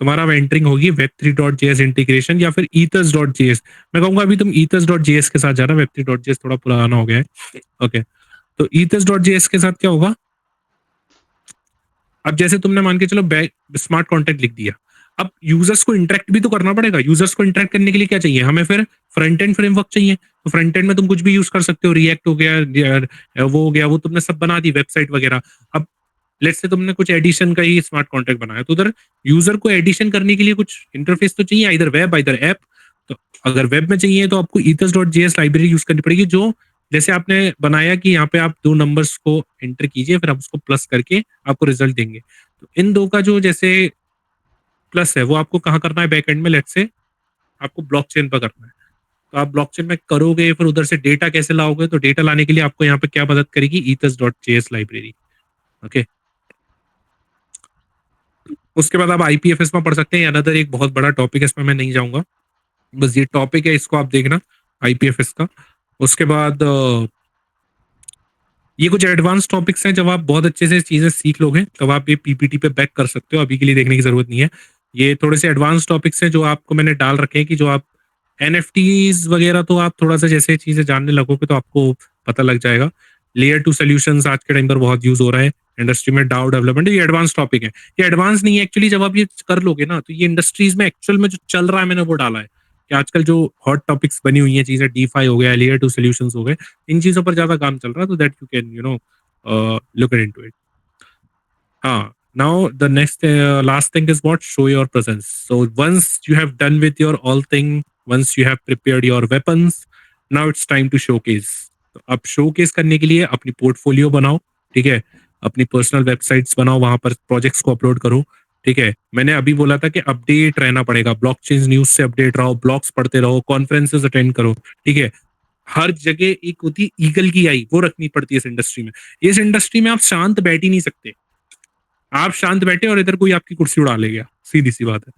तुम्हारा एंटरिंग होगी web3.js इंटीग्रेशन या फिर ethers.js। मैं कहूंगा अभी तुम ethers.js के साथ जाना, web3.js थोड़ा पुराना हो गया है, ओके। तो ethers.js के साथ क्या होगा? अब जैसे तुमने मान के चलो स्मार्ट कॉन्ट्रैक्ट लिख दिया, अब यूजर्स को इंटरेक्ट भी तो करना पड़ेगा। यूजर्स को इंटरेक्ट करने के लिए क्या चाहिए हमें? फिर फ्रंट एंड फ्रेमवर्क चाहिए। तो फ्रंट एंड में तुम कुछ भी यूज कर सकते हो, रिएक्ट हो गया, वो हो गया, वो तुमने सब बना दी वेबसाइट वगैरह। अब लेट्स से तुमने कुछ एडिशन का ही स्मार्ट कॉन्ट्रैक्ट बनाया, तो उधर यूजर को एडिशन करने के लिए कुछ इंटरफेस तो चाहिए, इधर वेब इधर ऐप। तो अगर वेब में चाहिए तो आपको ethos.js लाइब्रेरी यूज करनी पड़ेगी, जो जैसे आपने बनाया कि यहाँ पे आप 2 नंबर्स को एंटर कीजिए, फिर आप उसको प्लस करके आपको रिजल्ट देंगे। तो इन 2 का जो जैसे प्लस है वो आपको कहाँ करना है बैकएंड में, लेट्स से आपको ब्लॉकचेन पर करना है। तो आप ब्लॉकचेन में करोगे, फिर उधर से डेटा कैसे लाओगे, तो डेटा लाने के लिए आपको यहाँ पे क्या मदद करेगी, ethos.js लाइब्रेरी। ओके, उसके बाद आप आईपीएफएस में पढ़ सकते हैं, अनदर एक बहुत बड़ा टॉपिक है, इसमें मैं नहीं जाऊंगा, बस ये टॉपिक है, इसको आप देखना आईपीएफएस का। उसके बाद ये कुछ एडवांस टॉपिक्स हैं, जब आप बहुत अच्छे से चीजें सीख लोगे तब आप ये पीपीटी पे बैक कर सकते हो, अभी के लिए देखने की जरूरत नहीं है। ये थोड़े से एडवांस टॉपिक्स हैं जो आपको मैंने डाल रखे हैं, कि जो आप एनएफटीज वगैरह तो आप थोड़ा सा जैसे चीजें जानने लगोगे तो आपको पता लग जाएगा। लेयर 2 सॉल्यूशंस आज के टाइम पर बहुत यूज हो रहा है इंडस्ट्री में, डाउ डेवलपमेंट, ये एडवांस टॉपिक है। ये एडवांस नहीं है एक्चुअली, जब आप ये कर लोगे ना तो ये इंडस्ट्रीज में एक्चुअल में जो चल रहा है, मैंने वो डाला है कि आजकल जो हॉट टॉपिक्स बनी हुई हैं चीजें, डीफाई हो गया, लेयर 2 सॉल्यूशंस हो गए, इन चीजों पर ज्यादा काम चल रहा है, तो that you can look into it. Now the next last thing is what, show your presence. So once you have done with your all thing, once you have prepared your weapons, now it's time to showcase. तो अब showcase करने के लिए अपनी portfolio बनाओ, ठीक है, अपनी पर्सनल वेबसाइट्स बनाओ, वहां पर प्रोजेक्ट्स को अपलोड करो, ठीक है। मैंने अभी बोला था कि अपडेट रहना पड़ेगा, ब्लॉकचेन न्यूज से अपडेट रहो, ब्लॉग्स पढ़ते रहो, कॉन्फ्रेंसेस अटेंड करो, ठीक है। हर जगह एक होती है ईगल की आई, वो रखनी पड़ती है इस इंडस्ट्री में। इस इंडस्ट्री में आप शांत बैठ ही नहीं सकते, आप शांत बैठे और इधर कोई आपकी कुर्सी उड़ा ले गया, सीधी सी बात है।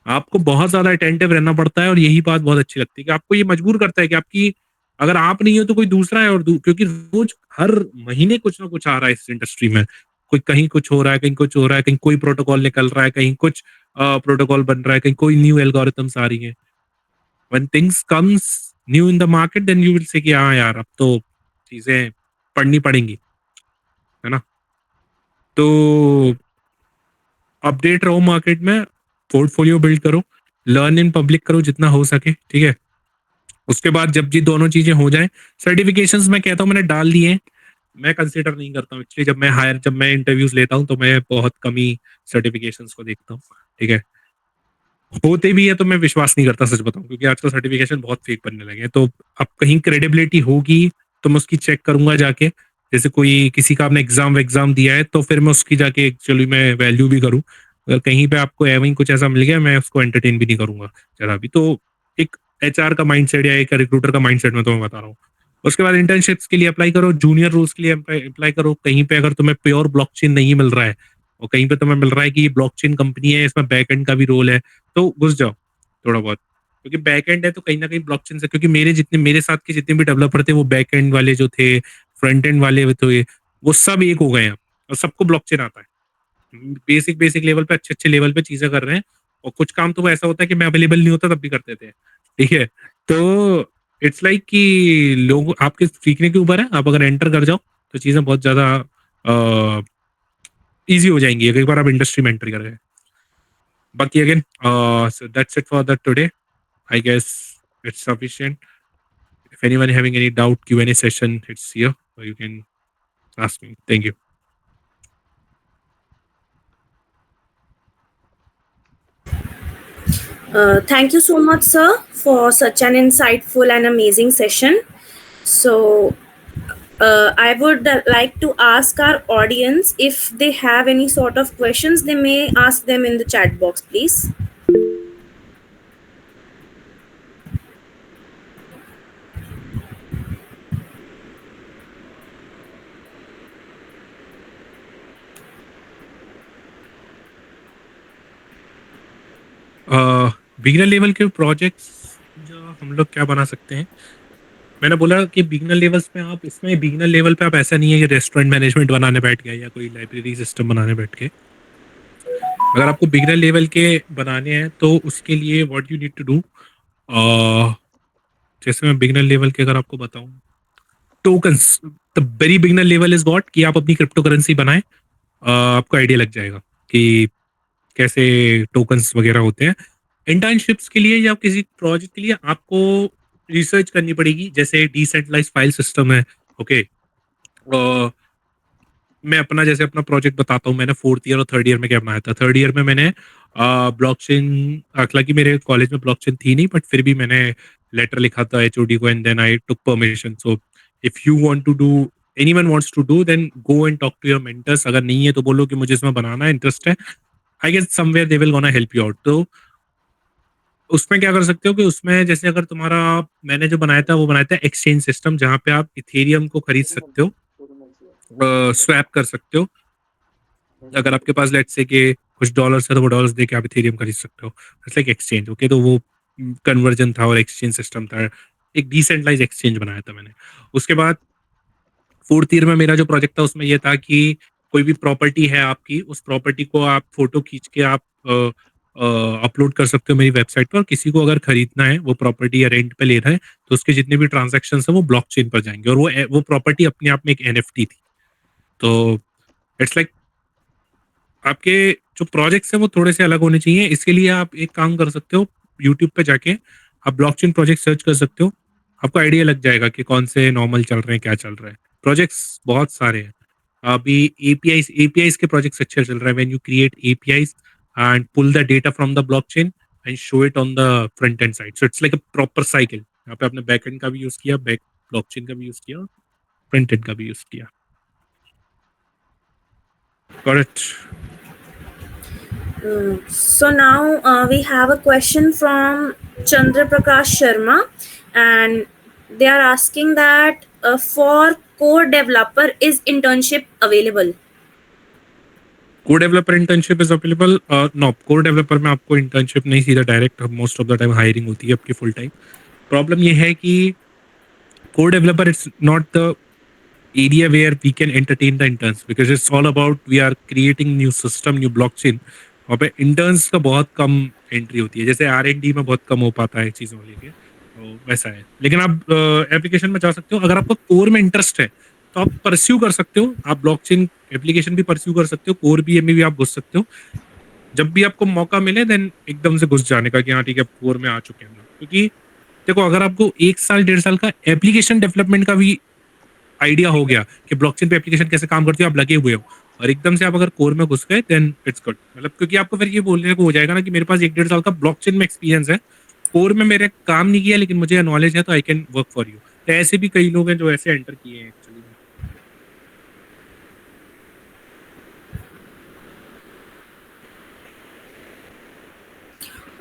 आपको बहुत ज्यादा अटेंटिव रहना पड़ता है, और यही बात बहुत अच्छी लगती है कि आपको ये मजबूर करता है कि आपकी, अगर आप नहीं हो तो कोई दूसरा है, और क्योंकि रोज हर महीने कुछ ना कुछ आ रहा है इस इंडस्ट्री में, कोई कहीं कुछ हो रहा है, कहीं कुछ हो रहा है, कहीं कोई प्रोटोकॉल निकल रहा है, कहीं कुछ प्रोटोकॉल बन रहा है, कहीं कोई न्यू एल्गोरिथम्स आ रही है। When things comes new in the market, then you will say कि हाँ यार अब तो चीजें पढ़नी पड़ेंगी, है ना। तो अपडेट रहो मार्केट में, पोर्टफोलियो बिल्ड करो, लर्न इन पब्लिक करो जितना हो सके, ठीक है। उसके बाद जब ये दोनों चीजें हो जाए, सर्टिफिकेशंस मैं कहता हूँ मैंने डाल दिए, मैं कंसिडर नहीं करता हूँ एक्चुअली, जब मैं इंटरव्यूज लेता हूँ तो मैं बहुत कम ही सर्टिफिकेशंस को देखता हूँ, ठीक है। होते भी है तो मैं विश्वास नहीं करता, सच बताऊं, क्योंकि आजकल सर्टिफिकेशन बहुत फेक बनने लगे हैं। तो अब कहीं क्रेडिबिलिटी होगी तो मैं उसकी चेक करूंगा जाके, जैसे कोई किसी का आपने एग्जाम दिया है तो फिर मैं उसकी जाके एक्चुअली मैं वैल्यू भी करूं। अगर कहीं पे आपको एवं कुछ ऐसा मिल गया, मैं उसको एंटरटेन भी नहीं करूंगा जरा भी। तो एक एचआर का माइंडसेट या एक रिक्रूटर का माइंडसेट में तो मैं बता रहा हूँ। उसके बाद इंटर्नशिप्स के लिए अप्लाई करो, जूनियर रोल्स के लिए अप्लाई करो। कहीं पे अगर तुम्हें प्योर ब्लॉकचेन नहीं मिल रहा है, और कहीं पे तुम्हें मिल रहा है कि ये ब्लॉकचेन कंपनी है, इसमें बैकएंड का भी रोल है, तो घुस जाओ थोड़ा बहुत, क्योंकि बैकएंड है तो कहीं ना कहीं ब्लॉकचेन से, क्योंकि मेरे साथ के जितने भी डेवलपर थे वो बैकएंड वाले जो थे, फ्रंट एंड वाले थे, वो सब एक हो गए हैं और सबको ब्लॉकचेन आता है। बेसिक लेवल पे, अच्छे अच्छे लेवल पे चीजें कर रहे हैं, और कुछ काम तो वो ऐसा होता है कि मैं अवेलेबल नहीं होता तब भी करते थे, ठीक है। तो इट्स लाइक कि लोग आपके सीखने के ऊपर है, आप अगर एंटर कर जाओ तो चीजें बहुत ज्यादा इजी हो जाएंगी एक बार आप इंडस्ट्री में एंटर कर गए। बाकी again, so that's it for the today. I guess it's sufficient. If anyone having any doubt, Q&A session, it's here, or you can ask me. Thank you. Thank you so much, sir, for such an insightful and amazing session. So, I would like to ask our audience if they have any sort of questions, they may ask them in the chat box, please. Beginner level के projects जो हम लोग क्या बना सकते हैं, मैंने बोला कि बिगिनर लेवल्स पे आप, इसमें बिगिनर लेवल पे आप ऐसा नहीं है कि रेस्टोरेंट मैनेजमेंट बनाने बैठ गए या कोई लाइब्रेरी सिस्टम बनाने बैठ गए। अगर आपको बिगिनर लेवल के बनाने हैं तो उसके लिए what you need to do, जैसे मैं बिगिनर लेवल के अगर आपको बताऊं, tokens, the very beginner level is what, कि आप अपनी क्रिप्टो करेंसी बनाएं। आपको आइडिया लग जाएगा कि कैसे टोकन्स वगैरह होते हैं। इंटर्नशिप्स के लिए या किसी प्रोजेक्ट के लिए आपको रिसर्च करनी पड़ेगी, जैसे डिसेंट्रलाइज फाइल सिस्टम है, ओके। मैं अपना जैसे अपना प्रोजेक्ट बताता हूँ, मैंने 4th ईयर और 3rd ईयर में क्या बनाया था। 3rd ईयर में मैंने ब्लॉकचेन, हालांकि मेरे कॉलेज में ब्लॉकचेन थी नहीं, बट फिर भी मैंने लेटर लिखा था एचओडी को and then I took permission. So if you want to do, anyone wants to do, then go and talk to your mentors. अगर नहीं है तो बोलो कि मुझे इसमें बनाना है, इंटरेस्ट है. I guess somewhere they will gonna help you out. तो उसमें क्या कर सकते हो कि उसमें जैसे अगर तुम्हारा, मैंने जो बनाया था वो बनाया था एक्सचेंज सिस्टम, जहाँ पे आप इथेरियम को खरीद सकते हो, स्वैप कर सकते हो. अगर आपके पास लेट्स से कि कुछ डॉलर्स है तो वो डॉलर्स दे के आप इथेरियम खरीद सकते हो. It's like exchange. ओके, तो वो कन्वर्जन था और एक्सचेंज सिस्टम था. एक डिसेंट्रलाइज एक्सचेंज बनाया था मैंने. उसके बाद फोर्थ ईयर में मेरा जो प्रोजेक्ट था उसमें ये था कि कोई भी प्रॉपर्टी है आपकी, उस प्रॉपर्टी को आप फोटो खींच के आप अपलोड कर सकते हो मेरी वेबसाइट पर. और किसी को अगर खरीदना है, वो प्रॉपर्टी या रेंट पे ले रहा है, तो उसके जितने भी ट्रांजेक्शन है वो ब्लॉकचेन पर जाएंगे. और वो प्रॉपर्टी अपने आप में एक एनएफटी थी. तो इट्स लाइक आपके जो प्रोजेक्ट्स हैं वो थोड़े से अलग होने चाहिए. इसके लिए आप एक काम कर सकते हो, यूट्यूब पे जाके आप ब्लॉकचेन प्रोजेक्ट सर्च कर सकते हो. आपको आइडिया लग जाएगा कि कौन से नॉर्मल चल रहे हैं, क्या चल रहा है. प्रोजेक्ट्स बहुत सारे हैं. अभी एपीआईज के प्रोजेक्ट्स अच्छे चल रहे हैं. When you create APIs and pull the data from the blockchain and show it on the front end side, so it's like a proper cycle. यहाँ पे आपने बैक एंड का भी यूज किया, बैक ब्लॉकचेन का भी यूज किया, front end का भी यूज किया. Got it? So now we have a question from Chandra Prakash Sharma, and they are asking that for core developer is internship available? Core developer internship is available? No, core developer में आपको internship नहीं, सीधा direct most of the time hiring होती है आपकी full time. Problem ये है कि core developer it's not the area where we can entertain the interns, because it's all about we are creating new system, new blockchain. वहाँ पे interns का बहुत कम एंट्री होती है. जैसे R&D में बहुत कम हो पाता है चीज़ों को लेके, तो वैसा है. लेकिन आप एप्लीकेशन में जा सकते हो. अगर आपको कोर में इंटरेस्ट है तो आप परस्यू कर सकते हो. आप ब्लॉकचेन एप्लीकेशन भी परस्यू कर सकते हो, कोर भी में भी आप घुस सकते हो. जब भी आपको मौका मिले देन एकदम से घुस जाने का कि हाँ ठीक है, कोर में आ चुके हैं हम लोग. क्योंकि देखो, अगर आपको 1 साल 1.5 साल का एप्लीकेशन डेवलपमेंट का भी आइडिया हो गया कि ब्लॉकचेन पे एप्लीकेशन कैसे काम करती है, आप लगे हुए हो, और एकदम से आप अगर कोर में घुस गए देन इट्स गुड. मतलब क्योंकि आपको फिर ये बोलने को हो जाएगा ना कि मेरे पास 1-1.5 साल का ब्लॉकचेन में एक्सपीरियंस है, कोर में मेरे काम नहीं किया लेकिन मुझे नॉलेज है, तो I can work for you. तो ऐसे भी कई लोग हैं जो ऐसे एंटर किए हैं actually.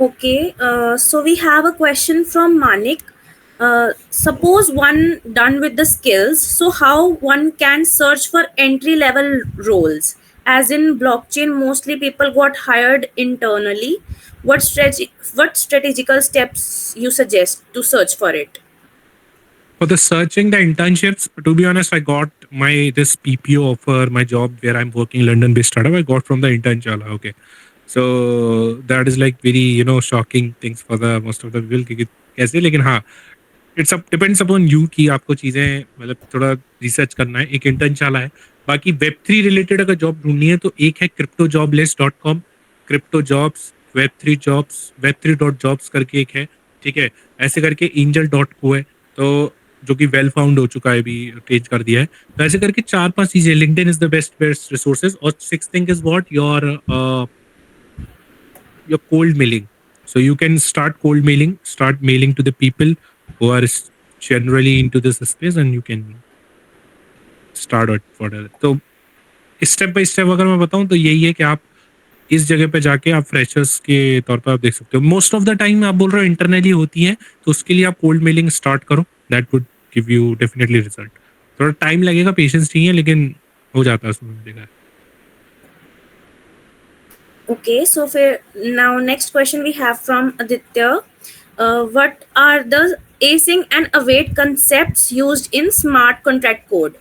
Okay, so we have a question from Manik. Suppose one done with the skills, so how one can search for entry level roles? As in blockchain, mostly people got hired internally. What strategical steps you suggest to search for it? For the searching the internships, to be honest, I got this PPO offer, my job where I'm working, London based startup, I got from the intern chala. Okay, so that is like very shocking things for the most of the people कि कैसे. लेकिन हाँ, it's up depends upon you कि आपको चीजें मतलब थोड़ा research करना है. एक इंटर्न चाला है. बाकी वेब3 रिलेटेड अगर जॉब ढूंढनी है तो एक है cryptojobless.com, crypto jobs, Web3 jobs, web3.jobs करके एक है. ठीक है, ऐसे करके angel.co है, तो जो कि वेल फाउंड हो चुका है, अभी चेंज कर दिया है. तो ऐसे करके 4-5 चीजें. LinkedIn is the best resources. और 6th thing is what your cold mailing. So you can start cold mailing, start mailing to the people who are generally into this space, and you can start it for that. तो step by step अगर मैं बताऊं तो यही है कि आप इस जगह पे जाके आप फ्रेशर्स के तौर पर आप देख सकते हो. मोस्ट ऑफ द टाइम आप बोल रहे हो इंटरनली होती है, तो उसके लिए आप कोल्ड मेलिंग स्टार्ट करो. That would give you definitely result. थोड़ा टाइम लगेगा, पेशेंस चाहिए, लेकिन हो जाता है उसमें. देखा. Okay, so now next question we have from Aditya. What are the async and await concepts used in smart contract code?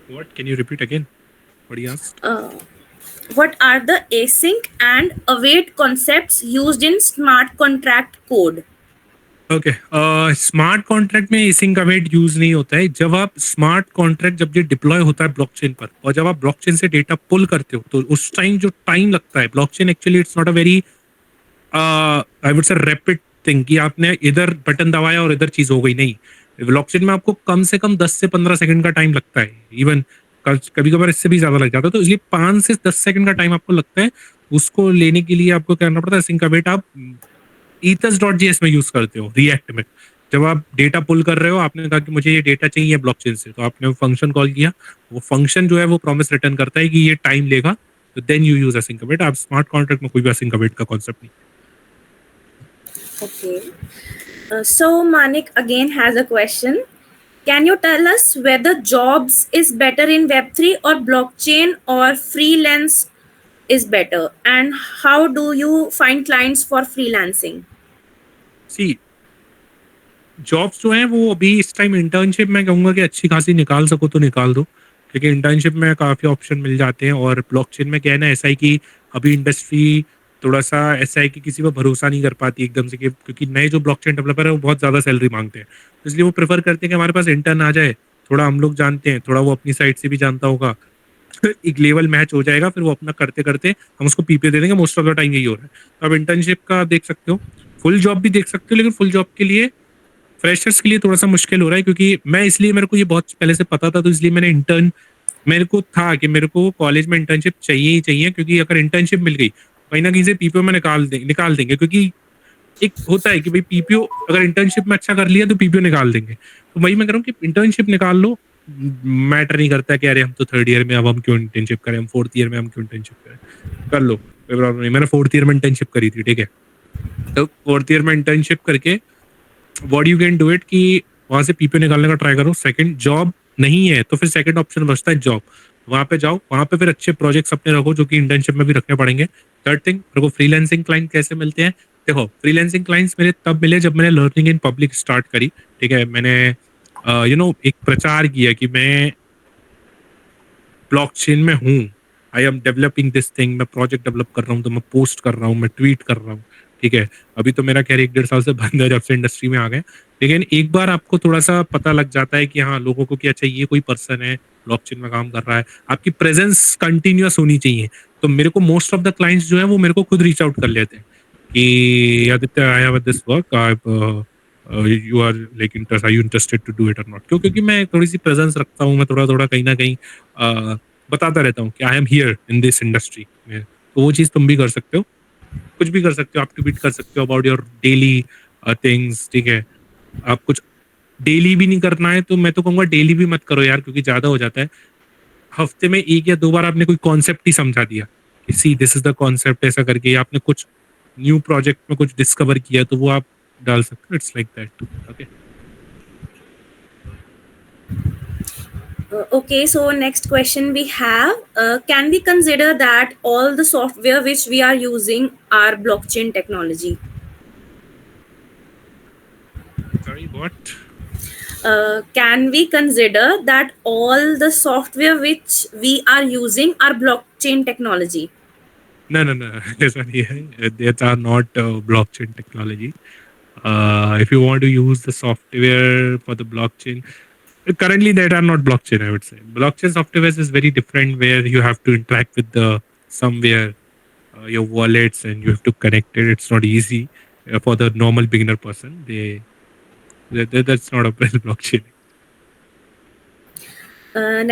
What? Can you repeat again? What he asked? What are the async and await concepts used in smart contract code? Okay, smart contract में async await use नहीं होता है. जब आप smart contract जब ये deploy होता है ब्लॉकचेन पर, और जब आप ब्लॉकचेन से डेटा पुल करते हो, तो उस टाइम जो टाइम लगता है, blockchain actually it's not a very I would से रैपिड थिंग कि आपने इधर बटन दबाया और इधर चीज हो गई. नहीं, ब्लॉकचेन में आपको कम से कम 10 से 15 सेकंड का टाइम लगता है. इवन कभी कभार इससे भी ज्यादा लग जाता है। तो इसलिए 5 से 10 सेकंड का टाइम आपको लगता है, उसको लेने के लिए आपको करना पड़ता है सिंकअवेट। आप ethers.js में यूज करते हो, रिएक्ट में। जब आप डेटा पुल कर रहे हो, आपने कहा कि मुझे ये डेटा चाहिए ब्लॉकचेन से, तो आपने वो फंक्शन कॉल किया, वो फंक्शन जो है वो प्रॉमिस रिटर्न करता है कि ये टाइम लेगा, तो देन यू यूज असिंकअवेट। आप स्मार्ट कॉन्ट्रैक्ट में कोई भी असिंकअवेट का कॉन्सेप्ट नहीं। Okay. So Manik again has a question. Can you tell us whether jobs is better in Web3 or blockchain or freelance is better? And how do you find clients for freelancing? सी jobs जो हैं वो अभी इस time internship में कहूंगा कि अच्छी खासी निकाल सको तो निकाल दो, क्योंकि इंटर्नशिप में काफी ऑप्शन मिल जाते हैं। और ब्लॉकचेन में क्या है ना, ऐसा है कि अभी इंडस्ट्री थोड़ा सा ऐसा है कि किसी पर भरोसा नहीं कर पाती एकदम से, क्योंकि नए जो ब्लॉकचेन डेवलपर है वो बहुत ज्यादा सैलरी मांगते हैं। तो इसलिए वो प्रेफर करते हैं कि हमारे पास इंटर्न आ जाए, थोड़ा हम लोग जानते हैं, थोड़ा वो अपनी साइड से भी जानता होगा, एक लेवल मैच हो जाएगा, फिर वो अपना करते करते हम उसको पीपीए दे देंगे। मोस्ट ऑफ द टाइम यही हो रहा है। तो आप इंटर्नशिप का देख सकते हो, फुल जॉब भी देख सकते हो, लेकिन फुल जॉब के लिए फ्रेशर्स के लिए थोड़ा सा मुश्किल हो रहा है, क्योंकि मैं इसलिए, मेरे को ये बहुत पहले से पता था, तो इसलिए मेरे को था कि मेरे को कॉलेज में इंटर्नशिप चाहिए ही चाहिए, क्योंकि अगर इंटर्नशिप मिल गई कहीं ना कहीं से पीपीओ में निकाल देंगे, क्योंकि एक होता है कि भाई पीपीओ अगर इंटर्नशिप में अच्छा कर लिया तो पीपीओ निकाल देंगे। तो वही मैं कह रहा हूँ कि इंटर्नशिप निकाल लो, मैटर नहीं करता कि अरे हम तो थर्ड ईयर में, अब हम क्यों इंटर्नशिप करें, हम फोर्थ ईयर में हम क्यों इंटर्नशिप करें, कर लो, कोई प्रॉब्लम नहीं। मैंने फोर्थ ईयर में इंटर्नशिप करी थी, ठीक है। तो फोर्थ ईयर में इंटर्नशिप करके what you can do it कि वहां से पीपीओ निकालने का ट्राई करो। सेकंड जॉब नहीं है तो फिर सेकंड ऑप्शन बचता है जॉब, वहां पे जाओ, वहां पे फिर अच्छे प्रोजेक्ट्स अपने रखो जो कि इंटर्नशिप में भी रखने पड़ेंगे। थर्ड थिंग, मेरे को फ्रीलांसिंग क्लाइंट कैसे मिलते हैं? देखो, फ्रीलांसिंग क्लाइंट्स मेरे तब मिले जब मैंने लर्निंग इन पब्लिक स्टार्ट करी, ठीक है। मैंने एक प्रचार किया कि मैं ब्लॉकचेन में हूँ, I am developing this thing, मैं प्रोजेक्ट डेवलप कर रहा हूँ, तो मैं पोस्ट कर रहा हूँ, मैं ट्वीट कर रहा हूँ, ठीक है। अभी तो मेरा खैर 1-1.5 साल से बंद है जब से इंडस्ट्री में आ गए, लेकिन एक बार आपको थोड़ा सा पता लग जाता है कि हाँ, लोगों को कि अच्छा ये कोई पर्सन है, ब्लॉकचेन में काम कर रहा है, आपकी प्रेजेंस कंटिन्यूअस होनी चाहिए। तो मेरे को मोस्ट ऑफ द क्लाइंट्स जो है वो मेरे को खुद रीच आउट कर लेते हैं कि Aditya, I have this work, you are like interest, are you interested to do it और नॉट। क्यों? क्योंकि मैं थोड़ी सी प्रेजेंस रखता हूँ, मैं थोड़ा थोड़ा कहीं ना कहीं बताता रहता हूँ कि I am here in this industry में। तो वो चीज़ तुम भी कर सकते हो, कुछ भी कर सकते हो, आप ट्वीट कर सकते हो अबाउट योर डेली थिंग्स, ठीक है। आप कुछ डेली भी नहीं करना है तो मैं तो कहूँगा डेली भी मत करो यार, क्योंकि ज्यादा हो जाता है। हफ्ते में 1 या 2 बार आपने कोई कॉन्सेप्ट ही समझा दिया कि see this is the concept, ऐसा करके, या आपने कुछ न्यू प्रोजेक्ट में कुछ डिस्कवर किया तो वो आप डाल सकते हो। It's like that, okay. Okay, so next question we have, can we consider that all the software which we are using are blockchain technology? Sorry, what? Can we consider that all the software which we are using are blockchain technology? No, no, no. ऐसा नहीं है, that are not blockchain technology. If you want to use the software for the blockchain, currently that are not blockchain, I would say. Blockchain software is very different, where you have to interact with the somewhere your wallets, and you have to connect it. It's not easy for the normal beginner person. That's not a blockchain.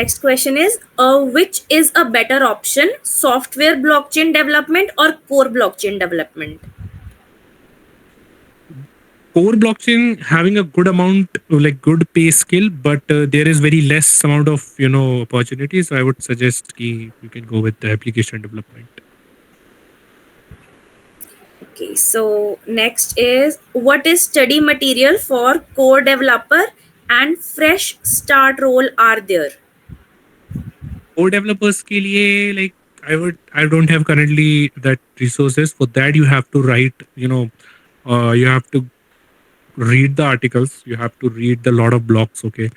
Next question is, which is a better option, software blockchain development or core blockchain development? Core blockchain having a good amount, like good pay skill, but there is very less amount of opportunities. So I would suggest ki you can go with the application development. Okay, so next is, what is study material for core developer and fresh start role are there? Core developers के लिए, like, I don't have currently that resources. For that you have to write, you have to read the articles, you have to read the lot of blogs, okay,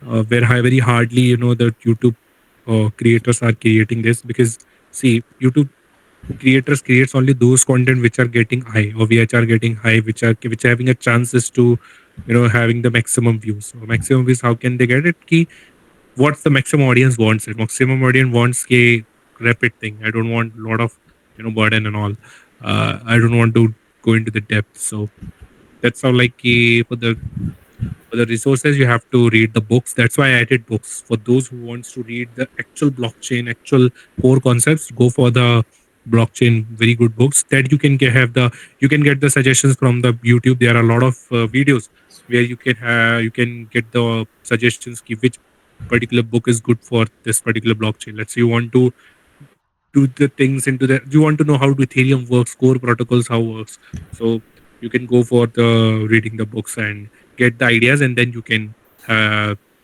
where very hardly the YouTube creators are creating this, because see, YouTube creators creates only those content which are getting high, or which are getting high, which are having a chances to having the maximum views. So maximum views, how can they get it? Ki what's the maximum audience wants it? Maximum audience wants a rapid thing. I don't want a lot of burden and all. I don't want to go into the depth. So that's how, like, for the For the resources, you have to read the books. That's why I added books. For those who wants to read the actual blockchain, actual core concepts, go for the blockchain very good books that you can have the you can get the suggestions from the YouTube. There are a lot of videos where you can get the suggestions ki which particular book is good for this particular blockchain. Let's say you want to do the things into the you want to know how Ethereum works, core protocols, how works. So you can go for the reading the books and get the ideas, and then you can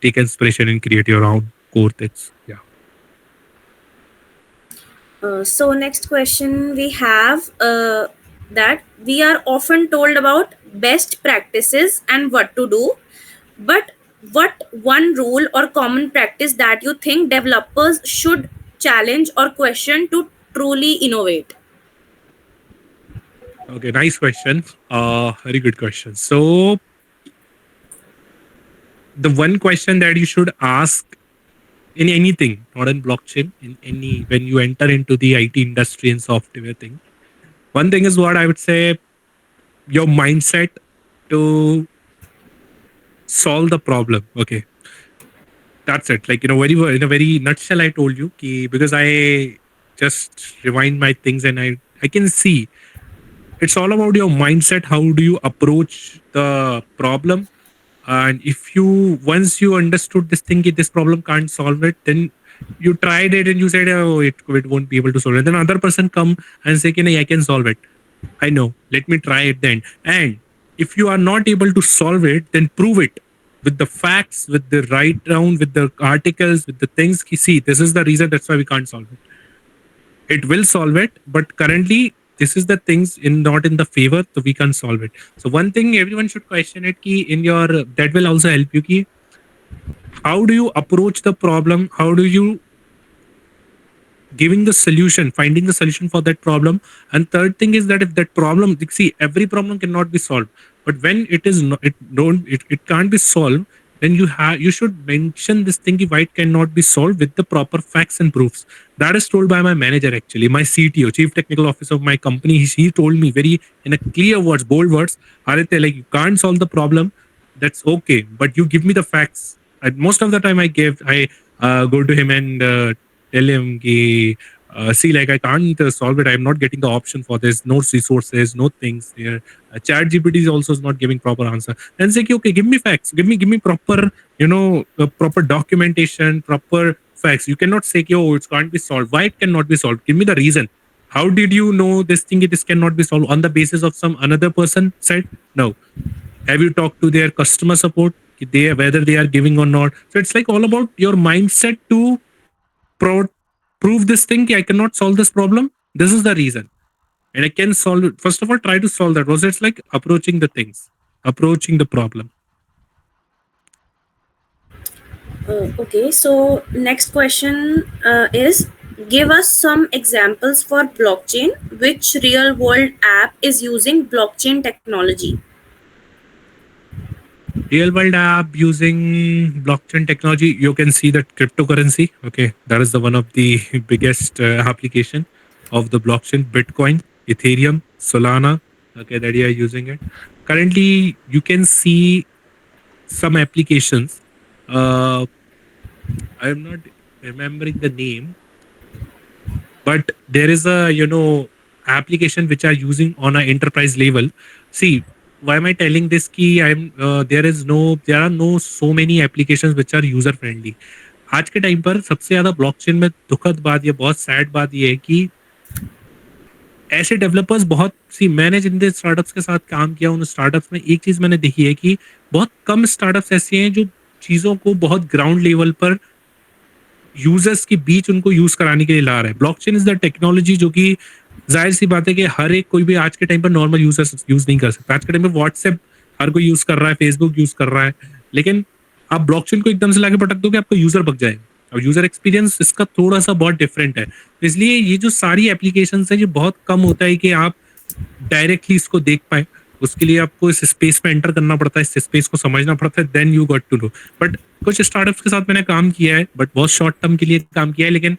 take inspiration and create your own core things. Yeah. So next question we have that we are often told about best practices and what to do, but what one rule or common practice that you think developers should challenge or question to truly innovate? Okay, nice question. Very good question. So the one question that you should ask in anything, not in blockchain, in any when you enter into the IT industry and software thing, one thing is what I would say your mindset to solve the problem. Okay, that's it. Like in a very nutshell, I told you ki, because I just rewind my things and I can see it's all about your mindset. How do you approach the problem? And if you once you understood this thing, this problem can't solve it, then you tried it and you said, oh, it won't be able to solve it. Then another person come and say, I can solve it. I know. Let me try it then. And if you are not able to solve it, then prove it with the facts, with the write down, with the articles, with the things. See, this is the reason. That's why we can't solve it. It will solve it, but currently this is the things in not in the favor, so we can't solve it. So one thing everyone should question it key in your that will also help you key. How do you approach the problem? How do you giving the solution, finding the solution for that problem? And third thing is that if that problem, see, every problem cannot be solved, but when it is not, it can't be solved, then you should mention this thing why it cannot be solved with the proper facts and proofs. That is told by my manager actually, my CTO, chief technical officer of my company. He told me very in a clear words, bold words, Aditya, like you can't solve the problem, that's okay, but you give me the facts. And most of the time I go to him and tell him ki, see, like I can't solve it. I'm not getting the option for this. No resources, no things there. Chat GPT is also not giving proper answer. Then say, okay, give me facts. Give me proper, proper documentation, proper facts. You cannot say, oh, it can't be solved. Why it cannot be solved? Give me the reason. How did you know this thing? This cannot be solved on the basis of some another person said? No. Have you talked to their customer support? Whether they are giving or not. So it's like all about your mindset to prove this thing. I cannot solve this problem. This is the reason, and I can solve it. First of all, try to solve that. Was it's like approaching the things, approaching the problem. Okay, so next question is give us some examples for blockchain. Which real world app is using blockchain technology? Real world app using blockchain technology, you can see that cryptocurrency. Okay, that is the one of the biggest application of the blockchain. Bitcoin, Ethereum, Solana. Okay, that you are using it. Currently, you can see some applications. I am not remembering the name, but there is a application which are using on an enterprise level. See, why am I telling this key? There are no so many applications which are user friendly. आज के time पर सबसे ज्यादा blockchain में दुखद बात, ये बहुत सैड बात ये है कि ऐसे डेवलपर्स बहुत सी, मैंने जिन स्टार्टअप्स के साथ काम किया उन स्टार्टअप्स में एक चीज मैंने देखी है कि बहुत कम स्टार्टअप्स ऐसे हैं जो चीजों को बहुत ग्राउंड लेवल पर यूजर्स के बीच उनको यूज कराने के लिए ला रहे हैं. ब्लॉकचेन इज द टेक्नोलॉजी जो कि जाहिर सी बात है कि हर एक कोई भी आज के टाइम पर नॉर्मल यूजर्स यूज नहीं कर सकता. आज के टाइम में व्हाट्सएप हर कोई यूज कर रहा है, फेसबुक यूज कर रहा है, लेकिन आप ब्लॉकचेन को एकदम से लाके पटक दोगे आपका यूजर बग जाएगा. और यूजर एक्सपीरियंस इसका थोड़ा सा बहुत डिफरेंट है. इसलिए ये जो सारी एप्लीकेशन है ये बहुत कम होता है कि आप डायरेक्टली इसको देख पाए. उसके लिए आपको इस स्पेस में एंटर करना पड़ता है, इस स्पेस को समझना पड़ता है, then you got to know. But कुछ स्टार्टअप्स के साथ मैंने काम किया है, बट बहुत शॉर्ट टर्म के लिए काम किया है, लेकिन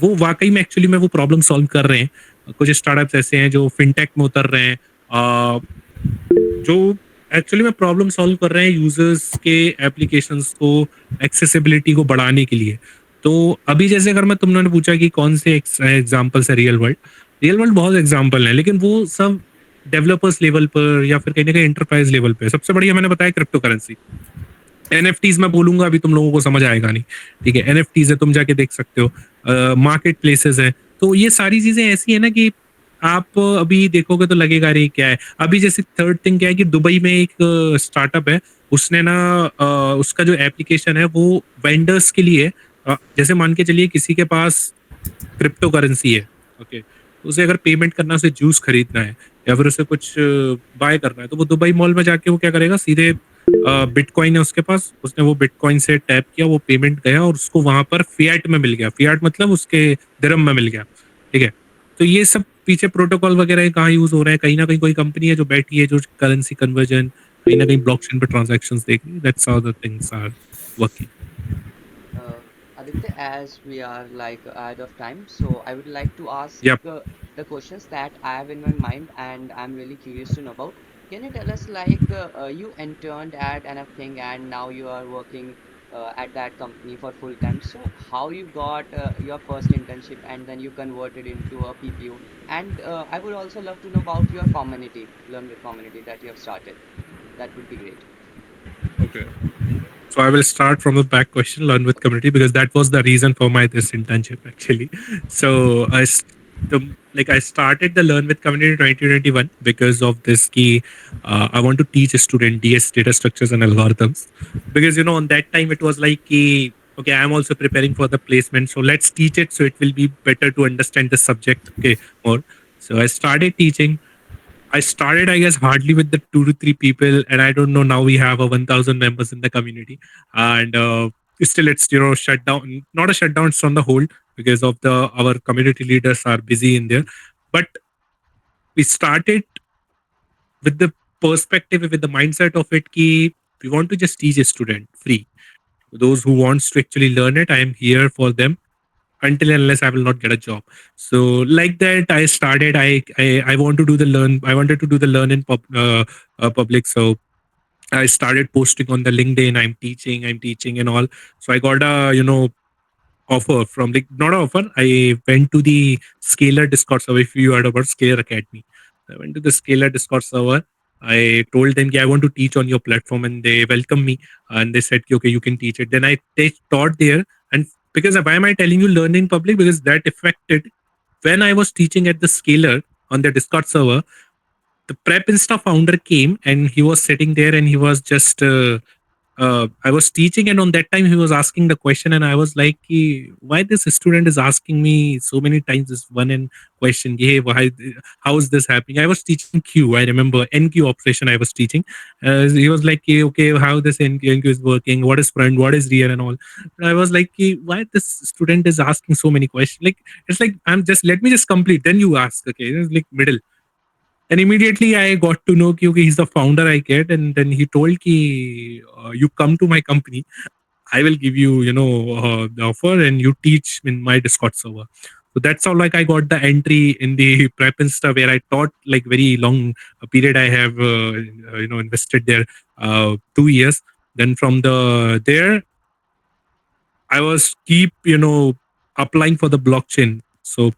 वो वाकई में एक्चुअली में वो प्रॉब्लम सॉल्व कर रहे हैं. कुछ स्टार्टअप्स ऐसे हैं जो फिनटेक में उतर रहे हैं, जो एक्चुअली में प्रॉब्लम सॉल्व कर रहे हैं यूजर्स के एप्लीकेशंस को, एक्सेसिबिलिटी को बढ़ाने के लिए। तो अभी जैसे अगर मैं तुमने पूछा कि कौन से एग्जांपल्स है रियल वर्ल्ड बहुत एग्जांपल है, लेकिन वो सब डेवलपर्स लेवल पर या फिर कहीं ना कहीं एंटरप्राइज लेवल पे। सबसे बढ़िया मैंने बताया क्रिप्टो करेंसी। एनएफटीज में बोलूंगा अभी तुम लोगों को समझ आएगा नहीं, ठीक है। एनएफटीज है, तुम जाके देख सकते हो, मार्केट प्लेसेस है। तो ये सारी चीजें ऐसी है ना कि आप अभी देखोगे तो लगेगा अरे क्या है। अभी जैसे थर्ड थिंग क्या है कि दुबई में एक स्टार्टअप है, उसने ना उसका जो एप्लीकेशन है वो वेंडर्स के लिए जैसे मान के चलिए किसी के पास क्रिप्टो करेंसी है, ओके, तो उसे अगर पेमेंट करना, उसे जूस खरीदना है या फिर उसे कुछ बाय करना है, तो वो दुबई मॉल में जाके वो क्या करेगा, सीधे बिटकॉइन है उसके पास, उसने वो बिटकॉइन से टैप किया, वो पेमेंट गया और उसको वहां पर फियाट में मिल गया। फियाट मतलब उसके दिरहम में मिल गया, ठीक है। तो ये सब पीछे प्रोटोकॉल वगैरह कहाँ यूज हो रहे हैं, कहीं ना कहीं कोई कंपनी है जो बैठी है जो करेंसी कन्वर्जन कहीं ना कहीं ब्लॉकचेन पे ट्रांजैक्शंस देख रही है। That's how the things are working. Uh, Aditya, as we are like out of time, so I would like to ask या the questions that I have in my mind and I'm really curious to know about. Can you tell us like you interned at anything and now you are working at that company for full time. So how you got your first internship and then you converted into a PPO? And I would also love to know about your community, Learn With community that you have started. That would be great. okay. So I will start from the back question, learn with community, because that was the reason for my this internship actually. So like I started the learn with community in 2021 because of this key. I want to teach a student DS, data structures and algorithms, because on that time it was like key. Okay, I'm also preparing for the placement, so let's teach it so it will be better to understand the subject. Okay, more. So I started teaching. I started, I guess, hardly with the 2 to 3 people, and I don't know. Now we have a 1,000 members in the community, and still it's shut down. Not a shutdown; it's on the hold because of the our community leaders are busy in there. But we started with the perspective, with the mindset of it, ki we want to just teach a student free. Those who wants to actually learn it, I am here for them until and unless I will not get a job. So like that, I started. I want to do the learn. I wanted to do the learn in public. So I started posting on the LinkedIn. I'm teaching and all. So I got a offer from like not an offer. I went to the Scalar Discord server. If you heard about Scalar Academy, I went to the Scalar Discord server. I told them, I want to teach on your platform, and they welcomed me and they said, okay, you can teach it. Then they taught there, and because why am I telling you learn in public? Because that affected when I was teaching at the Scalar on the Discord server. The Prep Insta founder came and he was sitting there and he was just I was teaching, and on that time he was asking the question, and I was like, why this student is asking me so many times this one and question? Hey, why? How is this happening? I was teaching Q. I remember NQ operation. I was teaching. He was like, okay, how this NQ is working? What is front? What is rear? And all. And I was like, why this student is asking so many questions? Like it's like I'm just let me just complete. Then you ask. Okay, it's like middle. And immediately I got to know कि okay, he's the founder I get, and then he told कि you come to my company, I will give you the offer and you teach in my Discord server. So that's how like I got the entry in the prep and stuff where I taught like very long period. I have invested there 2 years. Then from there I was keep applying for the blockchain. So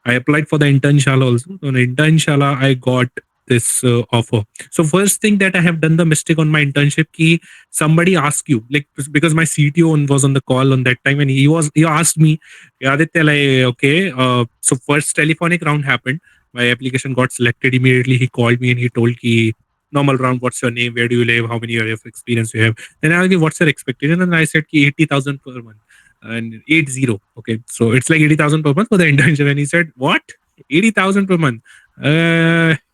I applied for the internshala also. On internshala, I got this offer. So first thing that I have done the mistake on my internship, ki somebody asked you like because my CTO was on the call on that time and he asked me, "Yeah, Aditya, like, okay." So first telephonic round happened. My application got selected immediately. He called me and he told ki normal round. What's your name? Where do you live? How many years of experience you have? Then I asked, what's your expectation? And I said ki 80,000 per month and 80. Okay, so it's like 80,000 per month for the internship. And he said, what? 80,000 per month?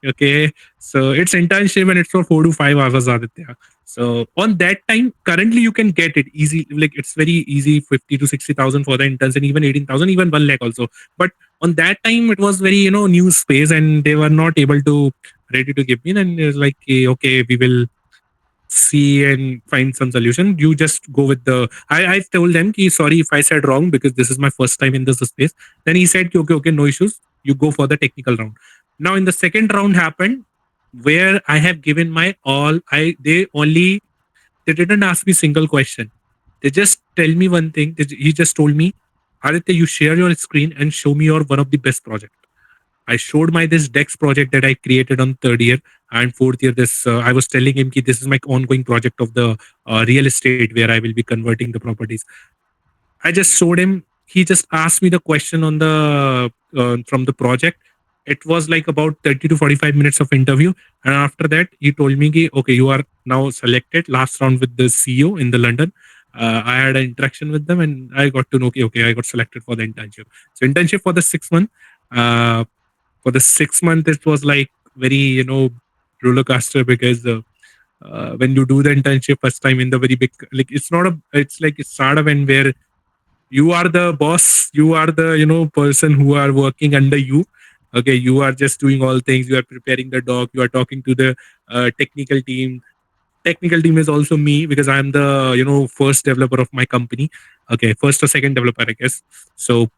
Okay. So it's internship and it's for 4 to 5 hours, Aditya. So on that time, currently you can get it easy. Like it's very easy, 50 to 60,000 for the interns and even 18,000, even 1 lakh also. But on that time, it was very, new space and they were not able to ready to give me. And it was like, okay, we will see and find some solution. You just go with the. I told them, ki, sorry if I said wrong because this is my first time in this space. Then he said, ki, okay, no issues. You go for the technical round. Now in the second round happened. where I have given my all. They didn't ask me single question. They just tell me one thing. He just told me, Aditya, you share your screen and show me your one of the best project. I showed my this Dex project that I created on third year and fourth year. This I was telling him that this is my ongoing project of the real estate where I will be converting the properties. I just showed him. He just asked me the question on the from the project. It was like about 30 to 45 minutes of interview, and after that, he told me, ki, "Okay, you are now selected last round with the CEO in the London." I had an interaction with them, and I got to know, okay, I got selected for the internship. So internship for the 6 month. Uh, for the 6 month, it was like very roller coaster because when you do the internship first time in the very big, like it's like a startup and where you are the boss, you are the person who are working under you. Okay, you are just doing all things, you are preparing the doc, you are talking to the technical team is also me because I am the first developer of my company. Okay, first or second developer, I guess. So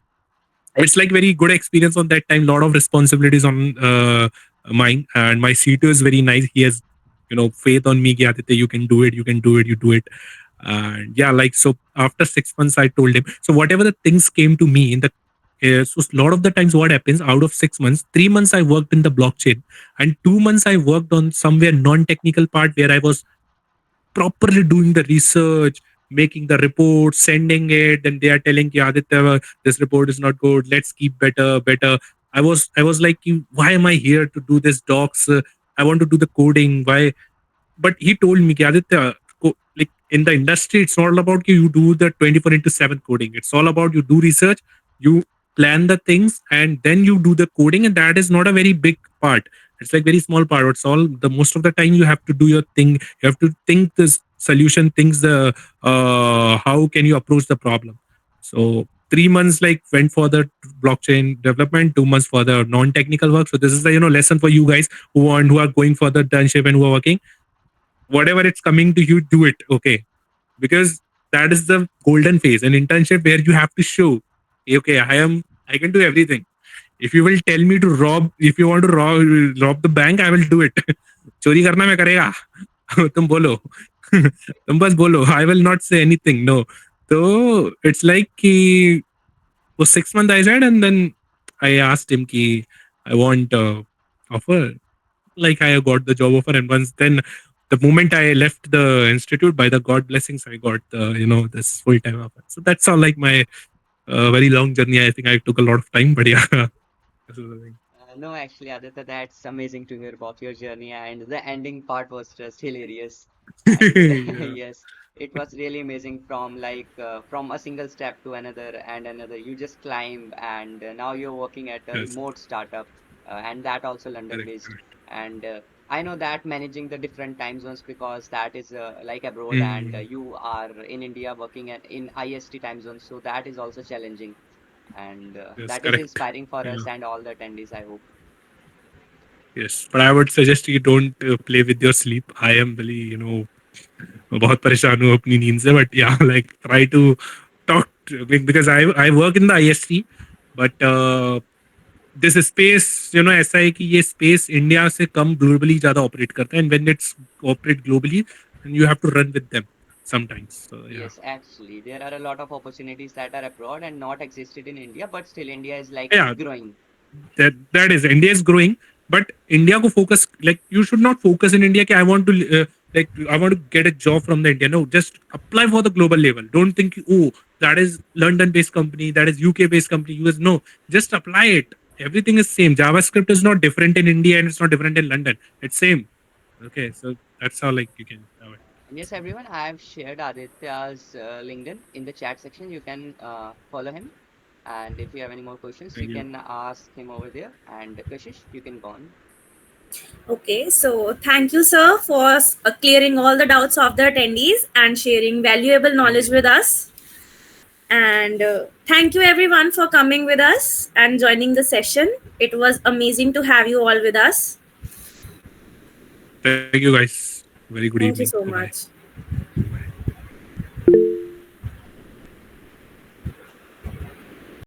it's like very good experience on that time, lot of responsibilities on mine, and my C2 is very nice. He has faith on me, ki, Aditya, you can do it, you can do it, you do it. And yeah, like, so after 6 months I told him, so whatever the things came to me in the so a lot of the times what happens, out of 6 months, 3 months I worked in the blockchain and 2 months I worked on somewhere non-technical part where I was properly doing the research, making the report, sending it, and they are telling, yeah, Aditya, this report is not good. Let's keep better. I was like, why am I here to do this docs? I want to do the coding. Why? But he told me, कि, Aditya, like in the industry, it's not all about you do the 24 into 7 coding. It's all about you do research, you plan the things, and then you do the coding. And that is not a very big part. It's like very small part. It's all the most of the time you have to do your thing. You have to think this solution, things the how can you approach the problem. So 3 months like went for the blockchain development, 2 months for the non-technical work. So this is the lesson for you guys who are going for the internship and who are working, whatever it's coming to you, do it. Okay, because that is the golden phase, an internship where you have to show, okay, I can do everything. If you will tell me to rob, if you want to rob the bank, I will do it. चोरी करना मैं करेगा. तुम बोलो. तुम बस बोलो, I will not say anything, no. So it's like कि वो 6 month I said, and then I asked him कि I want offer, like I got the job offer, and once then the moment I left the institute, by the God blessings, I got the this full time offer. So that's all like my very long journey. I think I took a lot of time, but yeah. This is the thing. No, actually, Aditya, that's amazing to hear about your journey, and the ending part was just hilarious. And Yeah. yes, it was really amazing from from a single step to another and another. You just climb, and now you're working at a Yes. remote startup, and that also Correct. London-based. Correct. And I know that managing the different time zones, because that is like abroad, and Mm. you are in India working in IST time zone, so that is also challenging, and Yes. that is Correct. inspiring for Yeah. us and all the attendees, I hope. Yes. But I would suggest you don't play with your sleep. I am really बहुत परेशान हूँ अपनी नींद से, but yeah, like try to talk because I work in the IST, but this space ऐसा है कि ये स्पेस इंडिया से कम ग्लोबली ज्यादा ऑपरेट करता है, and when it's operate globally you have to run with them sometimes. So yeah. Yes, actually, there are a lot of opportunities that are abroad and not existed in India, but still India is like Yeah, growing. that is India is growing, but India को focus, like you should not focus in India कि I want to like I want to get a job from the India. No, just apply for the global level. Don't think, oh, that is London based company, that is UK based company, US. No, just apply it. Everything is same. JavaScript is not different in India and it's not different in London. It's same. Okay, so that's how like you can have it. And yes, everyone, I have shared Aditya's LinkedIn in the chat section. You can follow him. And if you have any more questions, you Thank you. can ask him over there. And Kashish, you can go on. Okay, so thank you, sir, for clearing all the doubts of the attendees and sharing valuable Thank knowledge you. with us. And thank you, everyone, for coming with us and joining the session. It was amazing to have you all with us. Thank you guys. Very good Thank evening. you so Bye bye. much.